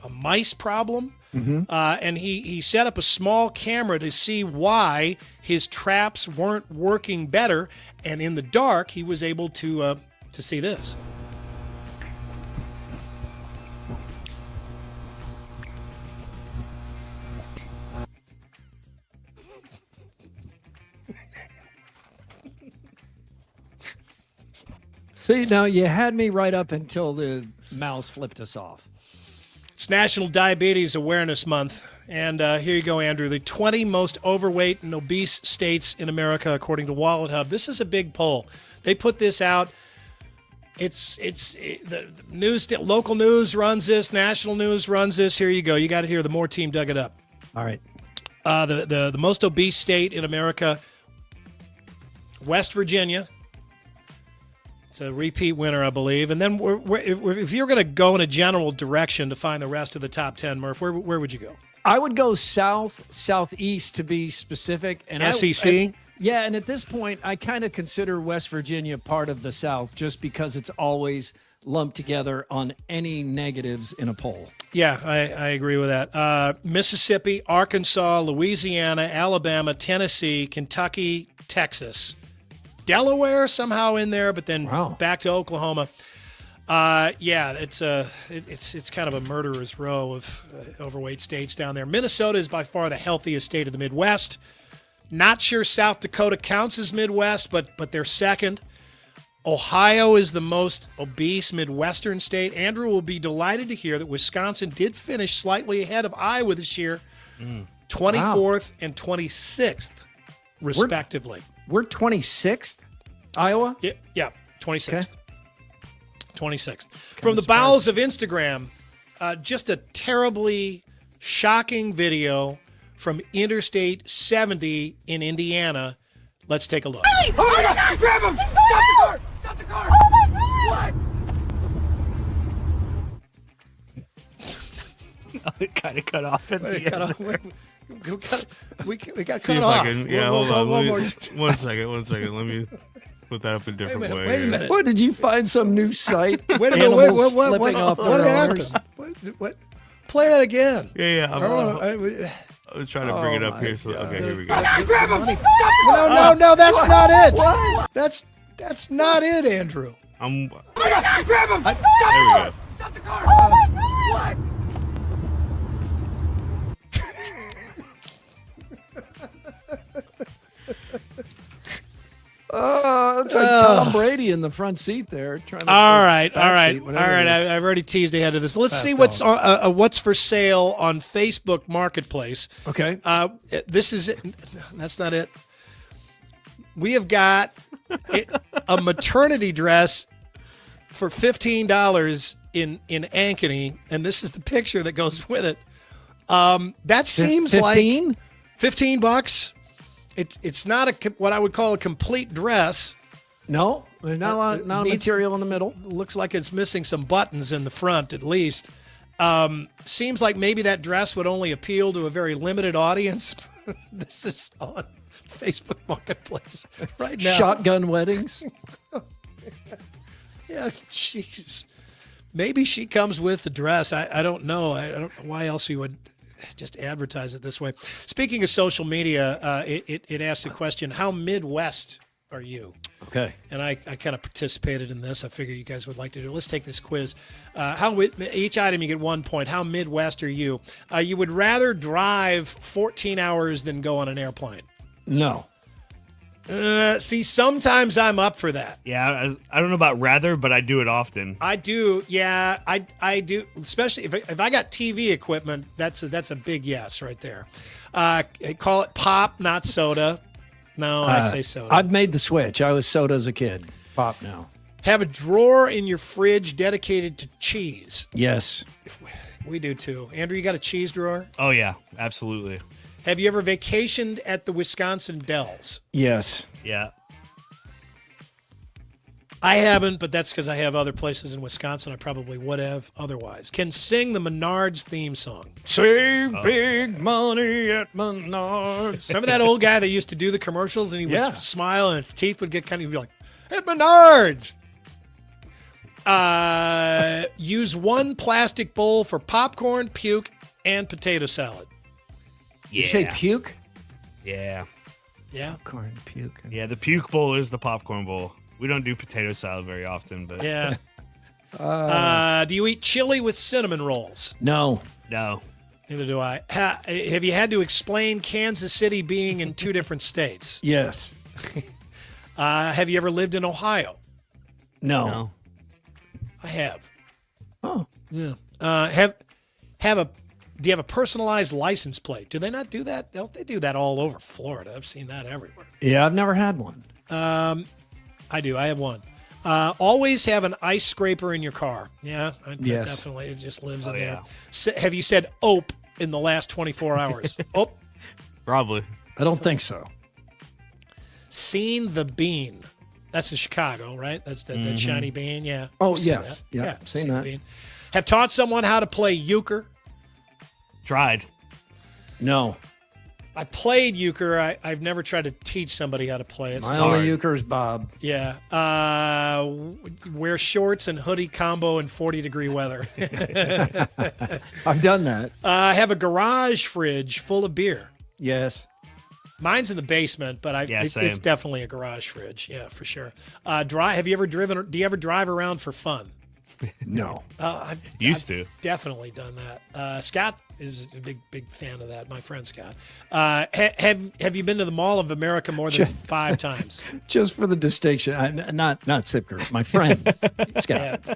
mice problem, and he set up a small camera to see why his traps weren't working better, and in the dark, he was able to see this. See, now you had me right up until the mouse flipped us off. It's National Diabetes Awareness Month, and here you go, Andrew. The 20 most overweight and obese states in America, according to Wallet Hub. This is a big poll. They put this out. The news, local news runs this, national news runs this. Here you go. You got it here. The More team dug it up. All right. The most obese state in America, West Virginia. It's a repeat winner, I believe. And then if you're going to go in a general direction to find the rest of the top 10, Murph, where would you go? I would go southeast to be specific. And SEC? Yeah, and at this point, I kind of consider West Virginia part of the South just because it's always lumped together on any negatives in a poll. Yeah, I agree with that. Mississippi, Arkansas, Louisiana, Alabama, Tennessee, Kentucky, Texas. Delaware somehow in there, but then back to Oklahoma. It's kind of a murderer's row of overweight states down there. Minnesota is by far the healthiest state of the Midwest. Not sure South Dakota counts as Midwest, but they're second. Ohio is the most obese Midwestern state. Andrew will be delighted to hear that Wisconsin did finish slightly ahead of Iowa this year, 24th and 26th, respectively. We're 26th, Iowa? Yeah, 26th. Okay. 26th. From the bowels of Instagram, just a terribly shocking video from Interstate 70 in Indiana. Let's take a look. Really? Oh my God! Grab him! Stop the car! Stop the car! Oh my God! What? It kind of cut off at the end. We got See cut if off. I can, hold on. One more. One second. Let me put that up a different way. Wait a minute. What, did you find some new site? Wait a minute. What What happened? What? Play it again. Yeah. I was trying to bring it up here. So okay, here we go. Grab him! No, that's not it. What? That's not it, Andrew. Oh my God! Grab him! There we go. Stop the car! Oh my God! It's like Tom Brady in the front seat there. Trying to All right. back seat, whatever it is. I've already teased ahead of this. Let's see Fast what's for sale on Facebook Marketplace. Okay. This is it. That's not it. We have got a maternity dress for $15 in Ankeny, and this is the picture that goes with it. That seems 15? like $15. It's not what I would call a complete dress. No, there's not a material in the middle. Looks like it's missing some buttons in the front, at least. Seems like maybe that dress would only appeal to a very limited audience. This is on Facebook Marketplace right now. Shotgun weddings. Yeah, jeez. Maybe she comes with the dress. I don't know. I don't know why else you would just advertise it this way. Speaking of social media, it asks a question: how Midwest are you? Okay. And I kind of participated in this. I figure you guys would like to do it. Let's take this quiz. Each item you get 1 point. How Midwest are you? You would rather drive 14 hours than go on an airplane? No. See, sometimes I'm up for that. Yeah, I don't know about rather, but I do it often. I do. Yeah, I do. Especially if I got TV equipment, that's a big yes right there. Call it pop, not soda. No, I say soda. I've made the switch. I was soda as a kid. Pop now. Have a drawer in your fridge dedicated to cheese. Yes. We do too. Andrew, you got a cheese drawer? Oh, yeah, absolutely. Have you ever vacationed at the Wisconsin Dells? Yes. Yeah. I haven't, but that's because I have other places in Wisconsin I probably would have otherwise. Can sing the Menards theme song. Save big money at Menards. Remember that old guy that used to do the commercials and he would Yeah. smile and his teeth would get kind of, he'd be like, at Menards. Use one plastic bowl for popcorn, puke, and potato salad. Yeah. You say puke? Yeah. Yeah. Popcorn, puke. Yeah, the puke bowl is the popcorn bowl. We don't do potato salad very often, but Yeah. Do you eat chili with cinnamon rolls? No. no. Neither do I. Have you had to explain Kansas City being in two different states? Yes. Have you ever lived in Ohio? No. I have. Oh. Yeah. Do you have a personalized license plate? Do they not do that? They do that all over Florida. I've seen that everywhere. Yeah, I've never had one. I do. I have one. Always have an ice scraper in your car. Yeah, Yes. definitely. It just lives in yeah. there. Have you said "ope" in the last 24 hours? Ope. Probably. I don't think so. Seen the bean. That's in Chicago, right? That's that shiny bean. Yeah. Oh, I've seen yes. that. Yeah, seen the that. bean. Have taught someone how to play euchre. Tried. No. I played euchre. I've never tried to teach somebody how to play it. My only euchre is Bob. Yeah. Wear shorts and hoodie combo in 40-degree weather. I've done that. Have a garage fridge full of beer. Yes. Mine's in the basement, but same. it's definitely a garage fridge. Yeah, for sure. Have you ever driven? Do you ever drive around for fun? No. I've definitely done that. Scott is a big fan of that. My friend Scott. Have you been to the Mall of America more than 5 times? Just for the distinction, not Sipker, my friend Scott. Yeah.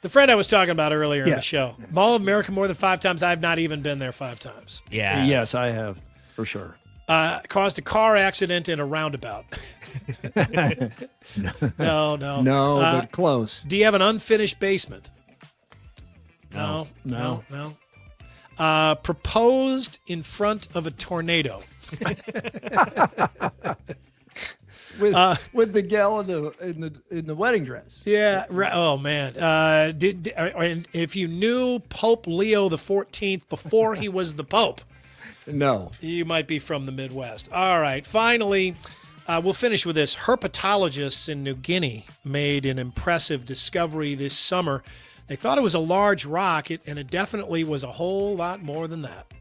The friend I was talking about earlier in Yeah. the show. Mall of America more than 5 times. I've not even been there 5 times. Yeah. Yes, I have, for sure. Caused a car accident in a roundabout. No. No, but close. Do you have an unfinished basement? No. Proposed in front of a tornado. With the gal in the wedding dress. Yeah. Oh man. And if you knew Pope Leo XIV before he was the Pope, No. you might be from the Midwest. All right. Finally, we'll finish with this. Herpetologists in New Guinea made an impressive discovery this summer. They thought it was a large rock, and it definitely was a whole lot more than that.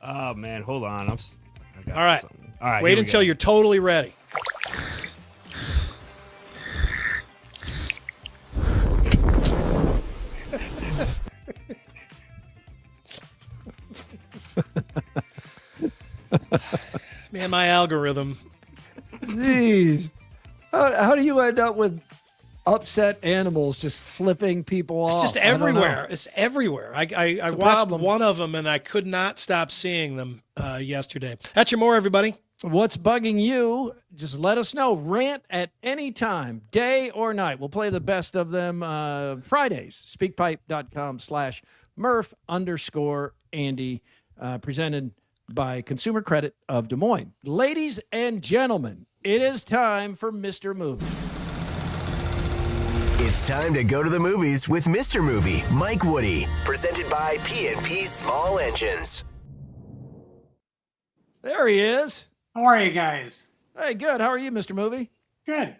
Oh man, hold on. I got All right. something. All right. Wait here we until go. you're totally ready. Man, my algorithm. Jeez. How do you end up with upset animals just flipping people off? It's just I don't know. everywhere. It's everywhere. I a watched problem. one of them, and I could not stop seeing them yesterday. That's your more, everybody. What's bugging you? Just let us know. Rant at any time, day or night. We'll play the best of them Fridays. Speakpipe.com/Murph_Andy, presented by Consumer Credit of Des Moines. Ladies and gentlemen, it is time for Mr. Movie. It's time to go to the movies with Mr. Movie, Mike Woody. Presented by P&P Small Engines. There he is. How are you guys? Hey, good. How are you, Mr. Movie? Good.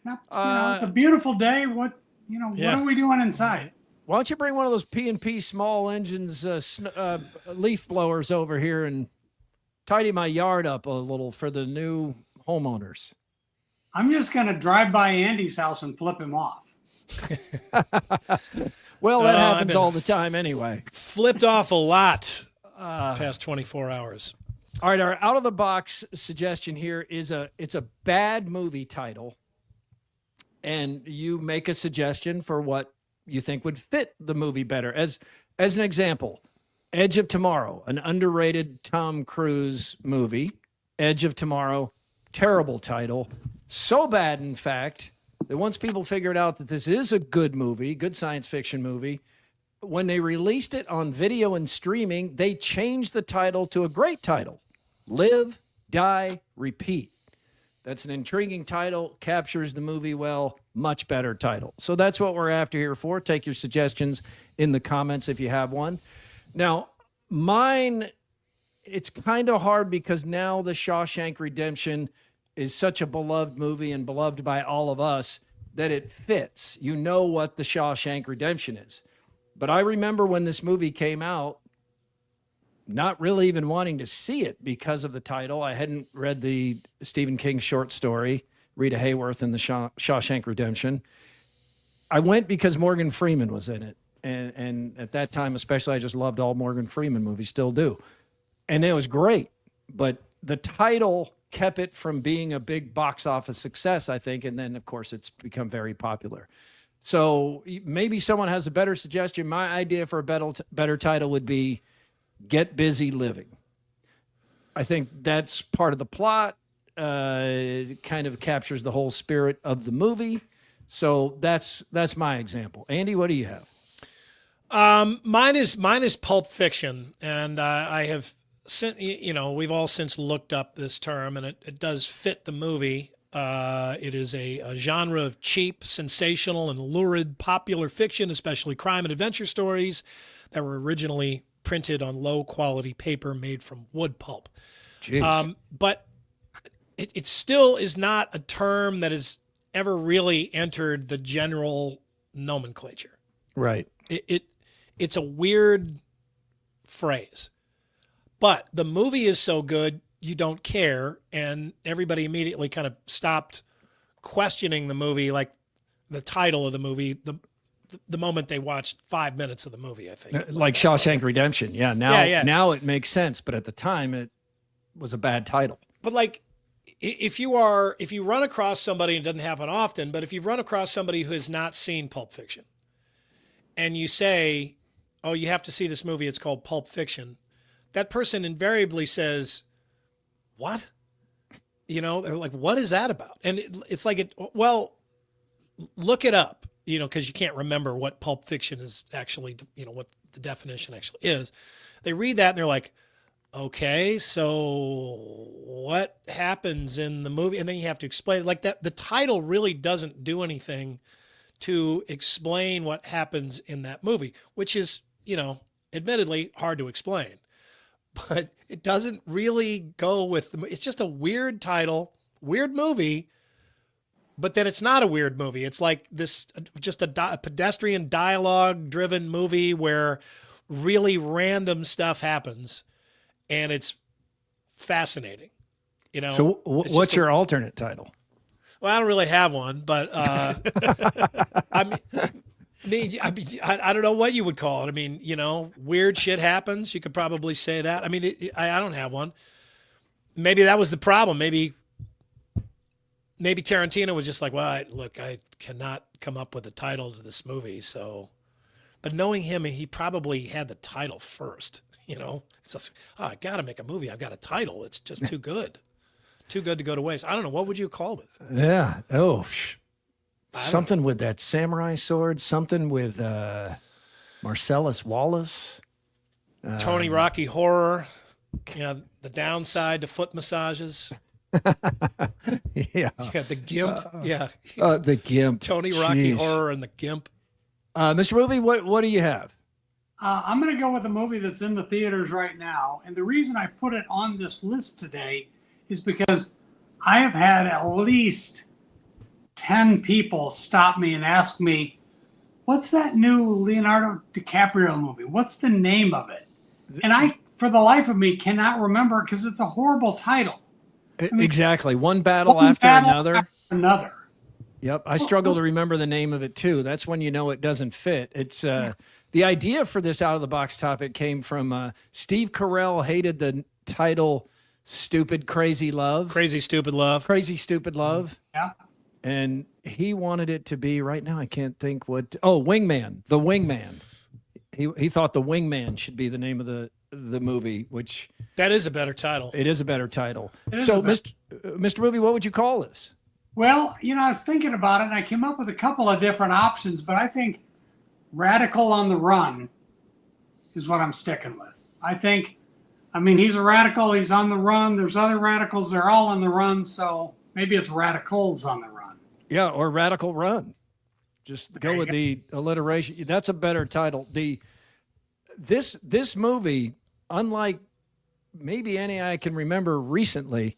It's a beautiful day. What are we doing inside? Why don't you bring one of those P&P Small Engines leaf blowers over here and tidy my yard up a little for the new homeowners? I'm just going to drive by Andy's house and flip him off. Well, that happens all the time anyway. Flipped off a lot past 24 hours. All right, our out-of-the-box suggestion here is it's a bad movie title, and you make a suggestion for what you think would fit the movie better. As an example, Edge of Tomorrow, an underrated Tom Cruise movie. Edge of Tomorrow, terrible title. So bad, in fact, that once people figured out that this is a good movie, good science fiction movie, when they released it on video and streaming, they changed the title to a great title. Live, Die, Repeat. That's an intriguing title, captures the movie well, much better title. So that's what we're after here for. Take your suggestions in the comments if you have one. Now, mine, it's kind of hard because now The Shawshank Redemption is such a beloved movie and beloved by all of us that it fits. You know what The Shawshank Redemption is. But I remember when this movie came out, not really even wanting to see it because of the title. I hadn't read the Stephen King short story, Rita Hayworth and the Shawshank Redemption. I went because Morgan Freeman was in it. And at that time, especially, I just loved all Morgan Freeman movies, still do. And it was great. But the title kept it from being a big box office success, I think. And then, of course, it's become very popular. So maybe someone has a better suggestion. My idea for a better title would be Get Busy Living. I think that's part of the plot. It kind of captures the whole spirit of the movie. So that's my example. Andy, what do you have? Mine is Pulp Fiction, and I have we've all since looked up this term, and it does fit the movie. It is a genre of cheap, sensational, and lurid popular fiction, especially crime and adventure stories that were originally printed on low-quality paper made from wood pulp. But it still is not a term that has ever really entered the general nomenclature. Right. It's a weird phrase. But the movie is so good, you don't care, and everybody immediately kind of stopped questioning the movie, like the title of the movie, the moment they watched 5 minutes of the movie, I think. Like Shawshank Redemption. Yeah. Now it makes sense, but at the time it was a bad title. But like, if you run across somebody, and it doesn't happen often, but if you run across somebody who has not seen Pulp Fiction and you say, oh, you have to see this movie, it's called Pulp Fiction, that person invariably says, what? They're like, what is that about? And it's like, look it up, because you can't remember what Pulp Fiction is actually, what the definition actually is. They read that and they're like, okay, so what happens in the movie? And then you have to explain it like that. The title really doesn't do anything to explain what happens in that movie, which is, admittedly hard to explain. But it doesn't really go with it's just a weird title, weird movie, but then it's not a weird movie. It's like this, just a pedestrian dialogue driven movie where really random stuff happens and it's fascinating. So what's your alternate title? Well, I don't really have one, but I don't know what you would call it. I mean, weird shit happens. You could probably say that. I mean, I don't have one. Maybe that was the problem. Maybe Tarantino was just like, well, I cannot come up with a title to this movie. So, but knowing him, he probably had the title first. It's just, I got to make a movie. I've got a title. It's just too good. Too good to go to waste. I don't know. What would you have called it? Yeah. Oh, something with that samurai sword, something with Marcellus Wallace. Tony Rocky Horror. The downside to foot massages. Yeah. You got the Gimp. The Gimp. Tony Rocky Jeez. Horror and the Gimp. Mr. Movie, what do you have? I'm going to go with a movie that's in the theaters right now. And the reason I put it on this list today is because I have had at least 10 people stop me and ask me, what's that new Leonardo DiCaprio movie? What's the name of it? And I, for the life of me, cannot remember because it's a horrible title. Exactly. One battle after another. Yep. I struggle to remember the name of it too. That's when you know it doesn't fit. It's the idea for this out of the box topic came from Steve Carell hated the title Stupid Crazy Love. Crazy Stupid Love. Crazy Stupid Love. Yeah. And he wanted it to be right now. I can't think what. Oh, Wingman. The Wingman. He thought The Wingman should be the name of the movie, which that is a better title. It is a better title. So, Mr. Movie, what would you call this? Well, I was thinking about it, and I came up with a couple of different options, but I think Radical on the Run is what I'm sticking with. He's a radical. He's on the run. There's other radicals. They're all on the run. So maybe it's Radicals on the Run. Yeah, or Radical Run. Just go with the alliteration. That's a better title. This movie, unlike maybe any I can remember recently,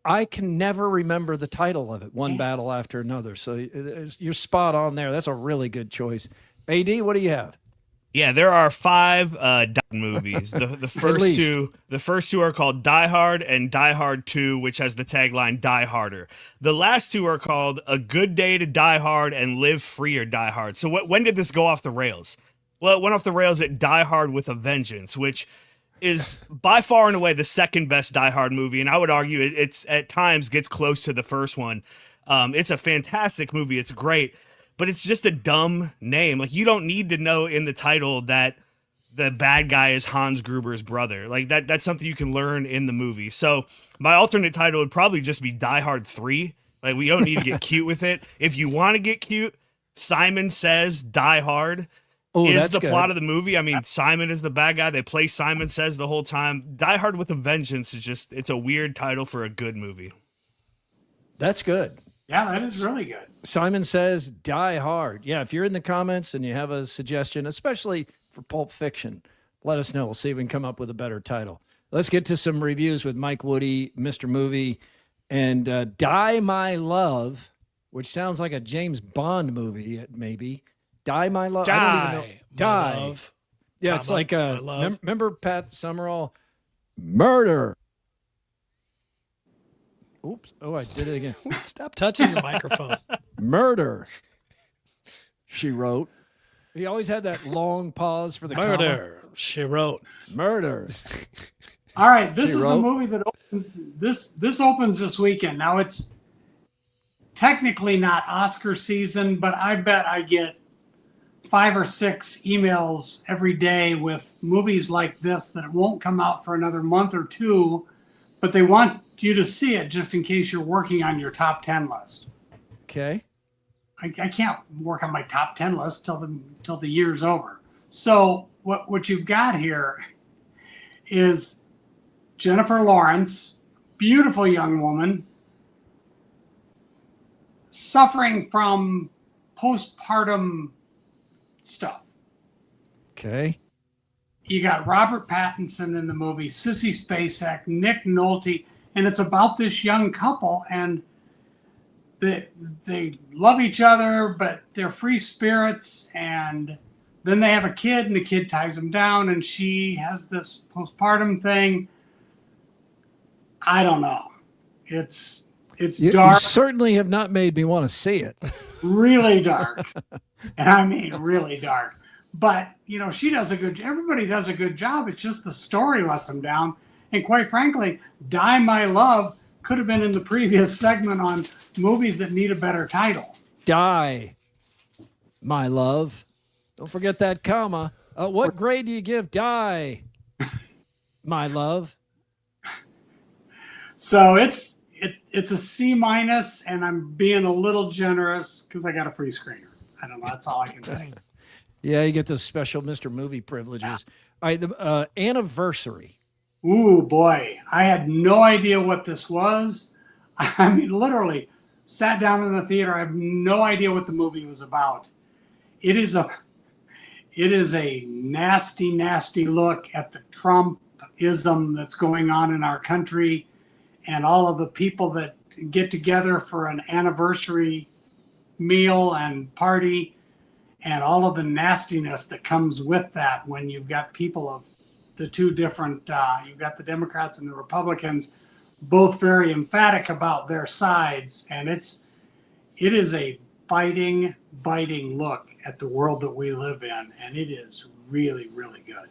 I can never remember the title of it. One battle after another. So you're spot on there. That's a really good choice. AD, what do you have? Yeah, there are 5 movies. The first two are called Die Hard and Die Hard 2, which has the tagline Die Harder. The last 2 are called A Good Day to Die Hard and Live Free or Die Hard. So when did this go off the rails? Well, it went off the rails at Die Hard with a Vengeance, which is by far and away the second best Die Hard movie, and I would argue it's at times gets close to the first one. It's a fantastic movie. It's great. But it's just a dumb name. Like, you don't need to know in the title that the bad guy is Hans Gruber's brother. Like, that's something you can learn in the movie. So my alternate title would probably just be Die Hard 3. Like, we don't need to get cute with it. If you want to get cute, Simon Says Die Hard is the plot of the movie. I mean, Simon is the bad guy. They play Simon Says the whole time. Die Hard with a Vengeance is just, it's a weird title for a good movie. That's good. Yeah, that is really good. Simon Says Die Hard. Yeah, if you're in the comments and you have a suggestion, especially for Pulp Fiction, let us know. We'll see if we can come up with a better title. Let's get to some reviews with Mike Woody, Mr. Movie, and Die My Love, which sounds like a James Bond movie, maybe. Die My Love. I don't even know. Die. Love. Yeah, it's like remember Pat Summerall? Murder. Oops. Oh, I did it again. Stop touching your microphone. Murder. She wrote. He always had that long pause for the Murder. comma. She wrote. Murder. All right, this is a movie that opens this opens this weekend. Now, it's technically not Oscar season, but I bet I get 5 or 6 emails every day with movies like this that won't come out for another month or 2, but they want you to see it just in case you're working on your top 10 list. Okay. I can't work on my top 10 list till the year's over. So what you've got here is Jennifer Lawrence, beautiful young woman, suffering from postpartum stuff. Okay. You got Robert Pattinson in the movie, Sissy Spacek, Nick Nolte, and it's about this young couple, and they love each other, but they're free spirits, and then they have a kid, and the kid ties them down, and she has this postpartum thing. I don't know. It's dark. You certainly have not made me want to see it. Really dark. And I mean really dark. But, she does everybody does a good job. It's just the story lets them down. And quite frankly, Die My Love could have been in the previous segment on movies that need a better title. Die My Love. Don't forget that comma. What grade do you give Die My love. So it's a C-, and I'm being a little generous because I got a free screener. I don't know. That's all I can say. Yeah, you get those special Mr. Movie privileges. All right, the Anniversary. Ooh, boy. I had no idea what this was. I mean, literally sat down in the theater. I have no idea what the movie was about. It is a nasty, nasty look at the Trumpism that's going on in our country and all of the people that get together for an anniversary meal and party and all of the nastiness that comes with that when you've got people of the two different, you've got the Democrats and the Republicans, both very emphatic about their sides. And it is a biting look at the world that we live in. And it is really, really good.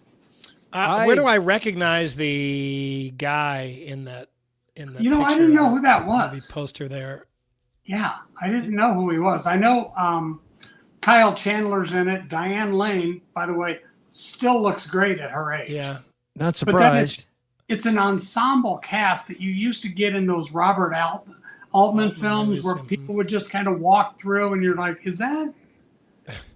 Where do I recognize the guy in that? You know, I didn't know who that was. The poster there. Yeah, I didn't know who he was. I know Kyle Chandler's in it. Diane Lane, by the way, still looks great at her age. Yeah, not surprised. It's an ensemble cast that you used to get in those Robert Altman films where people would just kind of walk through and you're like, is that?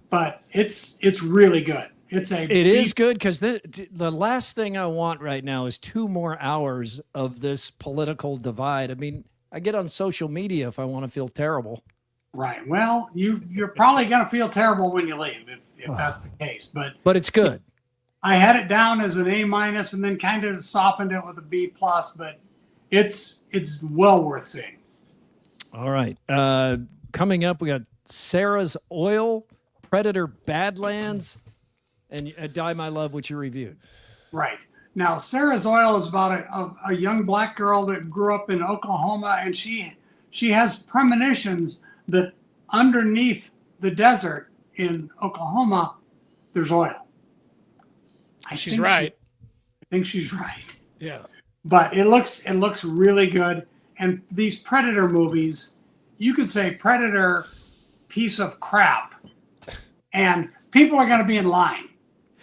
But it's really good. It is good because the last thing I want right now is 2 more hours of this political divide. I mean, I get on social media if I want to feel terrible. Right. Well, you're probably going to feel terrible when you leave if that's the case. But it's good. I had it down as an A- and then kind of softened it with a B+, but it's well worth seeing. All right. Coming up, we got Sarah's Oil, Predator Badlands, and Die My Love, which you reviewed. Right. Now, Sarah's Oil is about a young black girl that grew up in Oklahoma, and she has premonitions that underneath the desert in Oklahoma, there's oil. She's right. I think she's right. Yeah. But it looks really good. And these Predator movies, you could say Predator piece of crap, and people are going to be in line.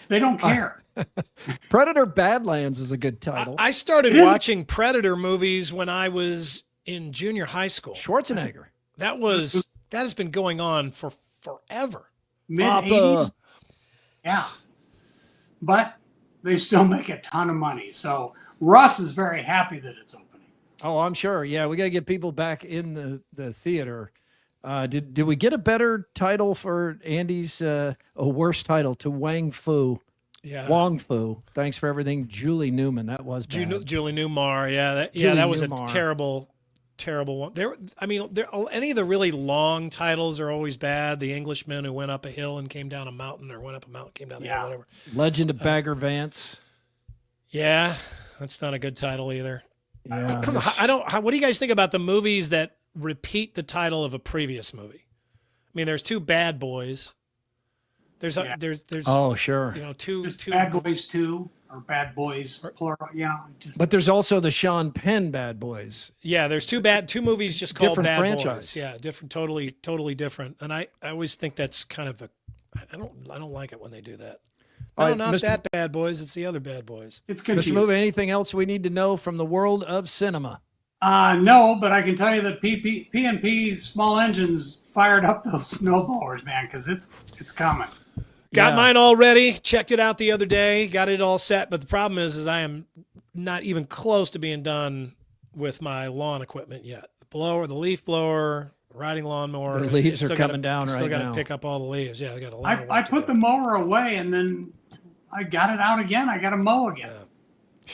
They don't care. Predator Badlands is a good title. I started watching Predator movies when I was in junior high school. Schwarzenegger. That has been going on for forever. Mid-'80s. Yeah. But they still make a ton of money. So Russ is very happy that it's opening. Oh, I'm sure. Yeah, we got to get people back in the theater. Did we get a better title for Andy's, a worse title to Wang Fu? Yeah. Wong Fu. Thanks for everything. Julie Newman. That was bad. Julie Newmar. Yeah. That was a terrible one. Any of the really long titles are always bad. The Englishman who went up a hill and came down a mountain, or went up a mountain, came down a hill, whatever. Legend of Bagger Vance. Yeah. That's not a good title either. Yeah. What do you guys think about the movies that repeat the title of a previous movie? I mean, there's 2 Bad Boys. There's oh, sure. Two Bad Boys 2 or Bad Boys plural. But there's also the Sean Penn Bad Boys. Yeah, there's 2 movies just called different Bad franchise. Boys. Yeah, different, totally different. And I always think that's kind of I don't like it when they do that. No, not that Bad Boys. It's the other Bad Boys. It's confusing. Mr. Movie, anything else we need to know from the world of cinema? No, but I can tell you that P&P Small Engines fired up those snowblowers, man, because it's coming. Got mine all ready. Checked it out the other day. Got it all set. But the problem is I am not even close to being done with my lawn equipment yet. The leaf blower, riding lawnmower. The leaves are coming down right now. Still got to pick up all the leaves. Yeah, I got a lot of work I put the mower away, and then I got it out again. I got to mow again.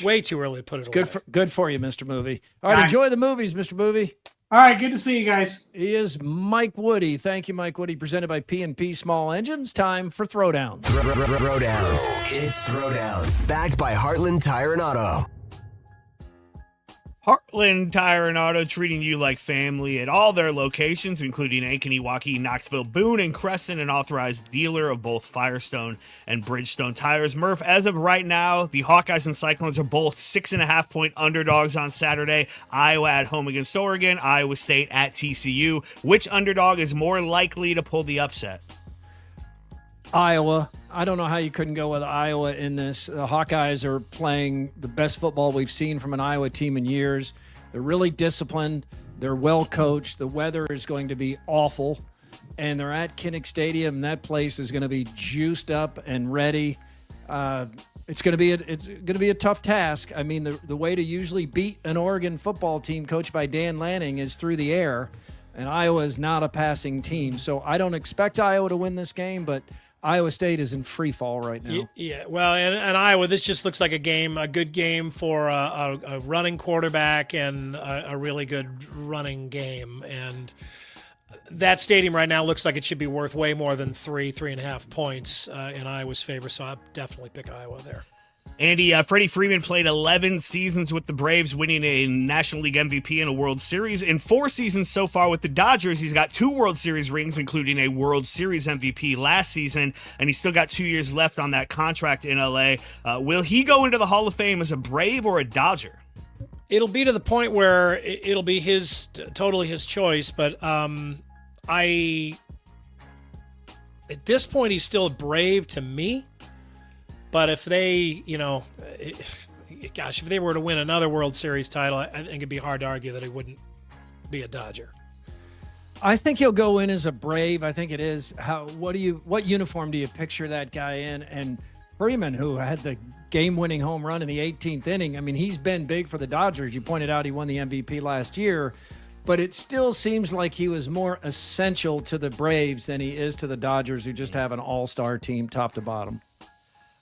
Way too early to put it away. Good for you, Mr. Movie. All right, enjoy the movies, Mr. Movie. All right, good to see you guys. He is Mike Woody. Thank you, Mike Woody. Presented by P&P Small Engines. Time for Throwdowns. Throwdowns. It's Throwdowns. Backed by Heartland Tire and Auto. Heartland Tire and Auto, treating you like family at all their locations, including Ankeny, Waukee, Knoxville, Boone, and Crescent, an authorized dealer of both Firestone and Bridgestone tires. Murph, as of right now, the Hawkeyes and Cyclones are both 6.5-point underdogs on Saturday. Iowa at home against Oregon, Iowa State at TCU. Which underdog is more likely to pull the upset? Iowa. I don't know how you couldn't go with Iowa in this. The Hawkeyes are playing the best football we've seen from an Iowa team in years. They're really disciplined. They're well coached. The weather is going to be awful. And they're at Kinnick Stadium. That place is going to be juiced up and ready. It's going to be a tough task. I mean, the way to usually beat an Oregon football team coached by Dan Lanning is through the air. And Iowa is not a passing team. So I don't expect Iowa to win this game, but Iowa State is in free fall right now. Yeah, well, and Iowa, this just looks like a good game for a running quarterback and a really good running game. And that stadium right now looks like it should be worth way more than 3.5 points in Iowa's favor. So I'll definitely pick Iowa there. Andy, Freddie Freeman played 11 seasons with the Braves, winning a National League MVP and a World Series. In 4 seasons so far with the Dodgers, he's got 2 World Series rings, including a World Series MVP last season, and he's still got 2 years left on that contract in L.A. Will he go into the Hall of Fame as a Brave or a Dodger? It'll be to the point where it'll be totally his choice, but at this point, he's still Brave to me. But if they, if they were to win another World Series title, I think it'd be hard to argue that he wouldn't be a Dodger. I think he'll go in as a Brave. I think it is. What uniform do you picture that guy in? And Freeman, who had the game-winning home run in the 18th inning, I mean, he's been big for the Dodgers. You pointed out he won the MVP last year, but it still seems like he was more essential to the Braves than he is to the Dodgers, who just have an all-star team top to bottom.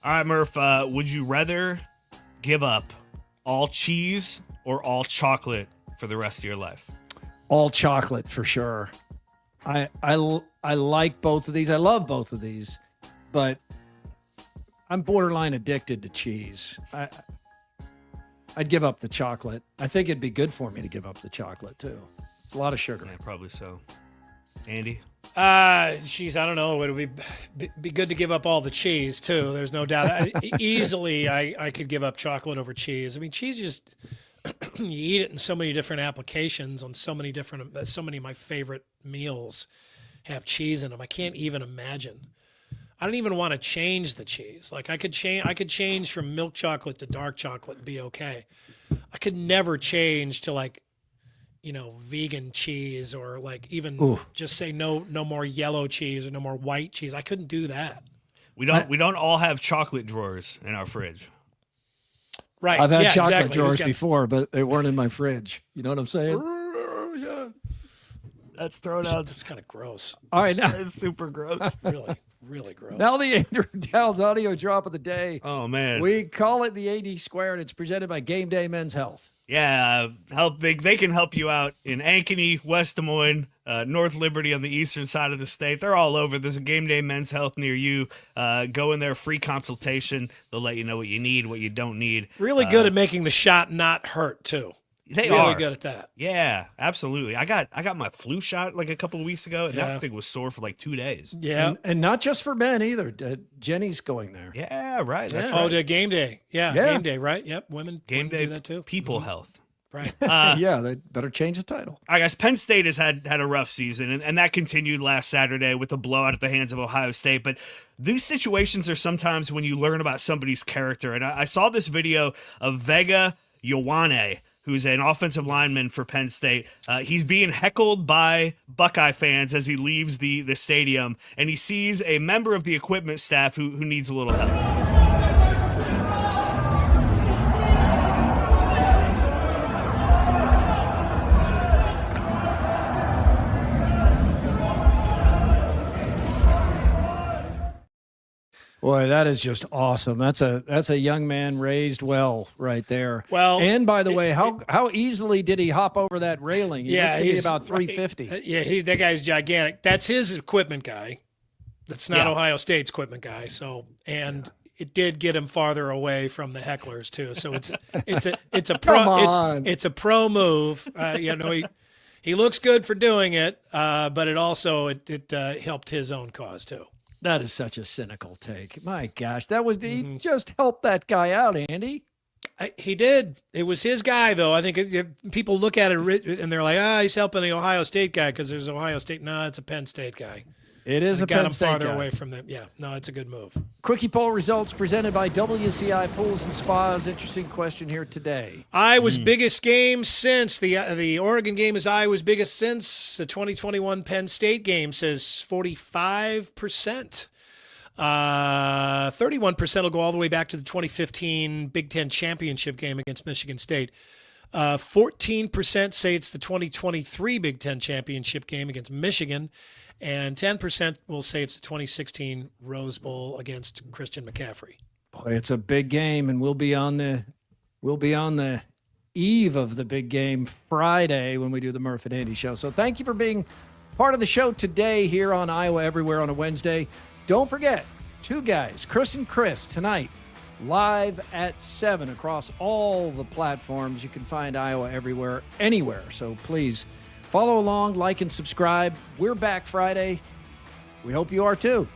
All right, Murph, would you rather give up all cheese or all chocolate for the rest of your life? All chocolate for sure. I like both of these. I love both of these, but I'm borderline addicted to cheese. I'd give up the chocolate. I think it'd be good for me to give up the chocolate too. It's a lot of sugar. Yeah, probably so. Andy? Geez, I don't know. It would be good to give up all the cheese too. There's no doubt. Easily, I could give up chocolate over cheese. I mean, cheese just you eat it in so many different applications on so many of my favorite meals have cheese in them. I can't even imagine. I don't even want to change the cheese. Like I could change from milk chocolate to dark chocolate and be okay. I could never change to vegan cheese or even just say no more yellow cheese or no more white cheese. I couldn't do that. We don't all have chocolate drawers in our fridge. Right. I've had chocolate exactly. drawers before, but they weren't in my fridge. You know what I'm saying? Yeah. That's Throwdowns. That's kind of gross. All right, now it's super gross. Really, really gross. Now the Andrew Downs audio drop of the day. Oh man, we call it the AD Squared. It's presented by Game Day Men's Health. Yeah, they can help you out in Ankeny, West Des Moines, North Liberty on the eastern side of the state. They're all over. There's a Game Day Men's Health near you. Go in there, free consultation. They'll let you know what you need, what you don't need. Really good at making the shot not hurt too. They really are good at that. Yeah, absolutely. I got my flu shot a couple of weeks ago, and that thing was sore for 2 days. Yeah, and not just for men either. Jenny's going there. Yeah, right. Yeah. Oh, to Game Day. Yeah, Game Day. Right. Yep. Women Day do that too. People health. Right. Yeah, they better change the title. I guess Penn State has had a rough season, and that continued last Saturday with a blowout at the hands of Ohio State. But these situations are sometimes when you learn about somebody's character. And I saw this video of Vega Ioane, who's an offensive lineman for Penn State. He's being heckled by Buckeye fans as he leaves the stadium, and he sees a member of the equipment staff who needs a little help. Boy, that is just awesome. That's a young man raised well right there. Well, and by the way, how easily did he hop over that railing? He looks to be about 350. Right. Yeah, that guy's gigantic. That's his equipment guy. That's not Ohio State's equipment guy. So, and it did get him farther away from the hecklers too. So it's a pro move. He looks good for doing it, but it also helped his own cause too. That is such a cynical take. My gosh, he just helped that guy out, Andy. He did. It was his guy, though. I think people look at it and they're like, he's helping the Ohio State guy because there's Ohio State. No, it's a Penn State guy. It is and a got Penn them State farther guy. away from them. Yeah, no, it's a good move. Quickie poll results presented by WCI Pools and Spas. Interesting question here today. Iowa's biggest game since the Oregon game is Iowa's biggest since the 2021 Penn State game, says 45%. 31% will go all the way back to the 2015 Big Ten championship game against Michigan State. 14% say it's the 2023 Big Ten championship game against Michigan, and 10% will say it's the 2016 Rose Bowl against Christian McCaffrey. Boy, it's a big game, and we'll be on the eve of the big game Friday when we do the Murph and Andy show. So thank you for being part of the show today here on Iowa Everywhere on a Wednesday. Don't forget, two guys, Chris and Chris, tonight, live at 7 across all the platforms. You can find Iowa Everywhere, anywhere. So please follow along, like, and subscribe. We're back Friday. We hope you are too.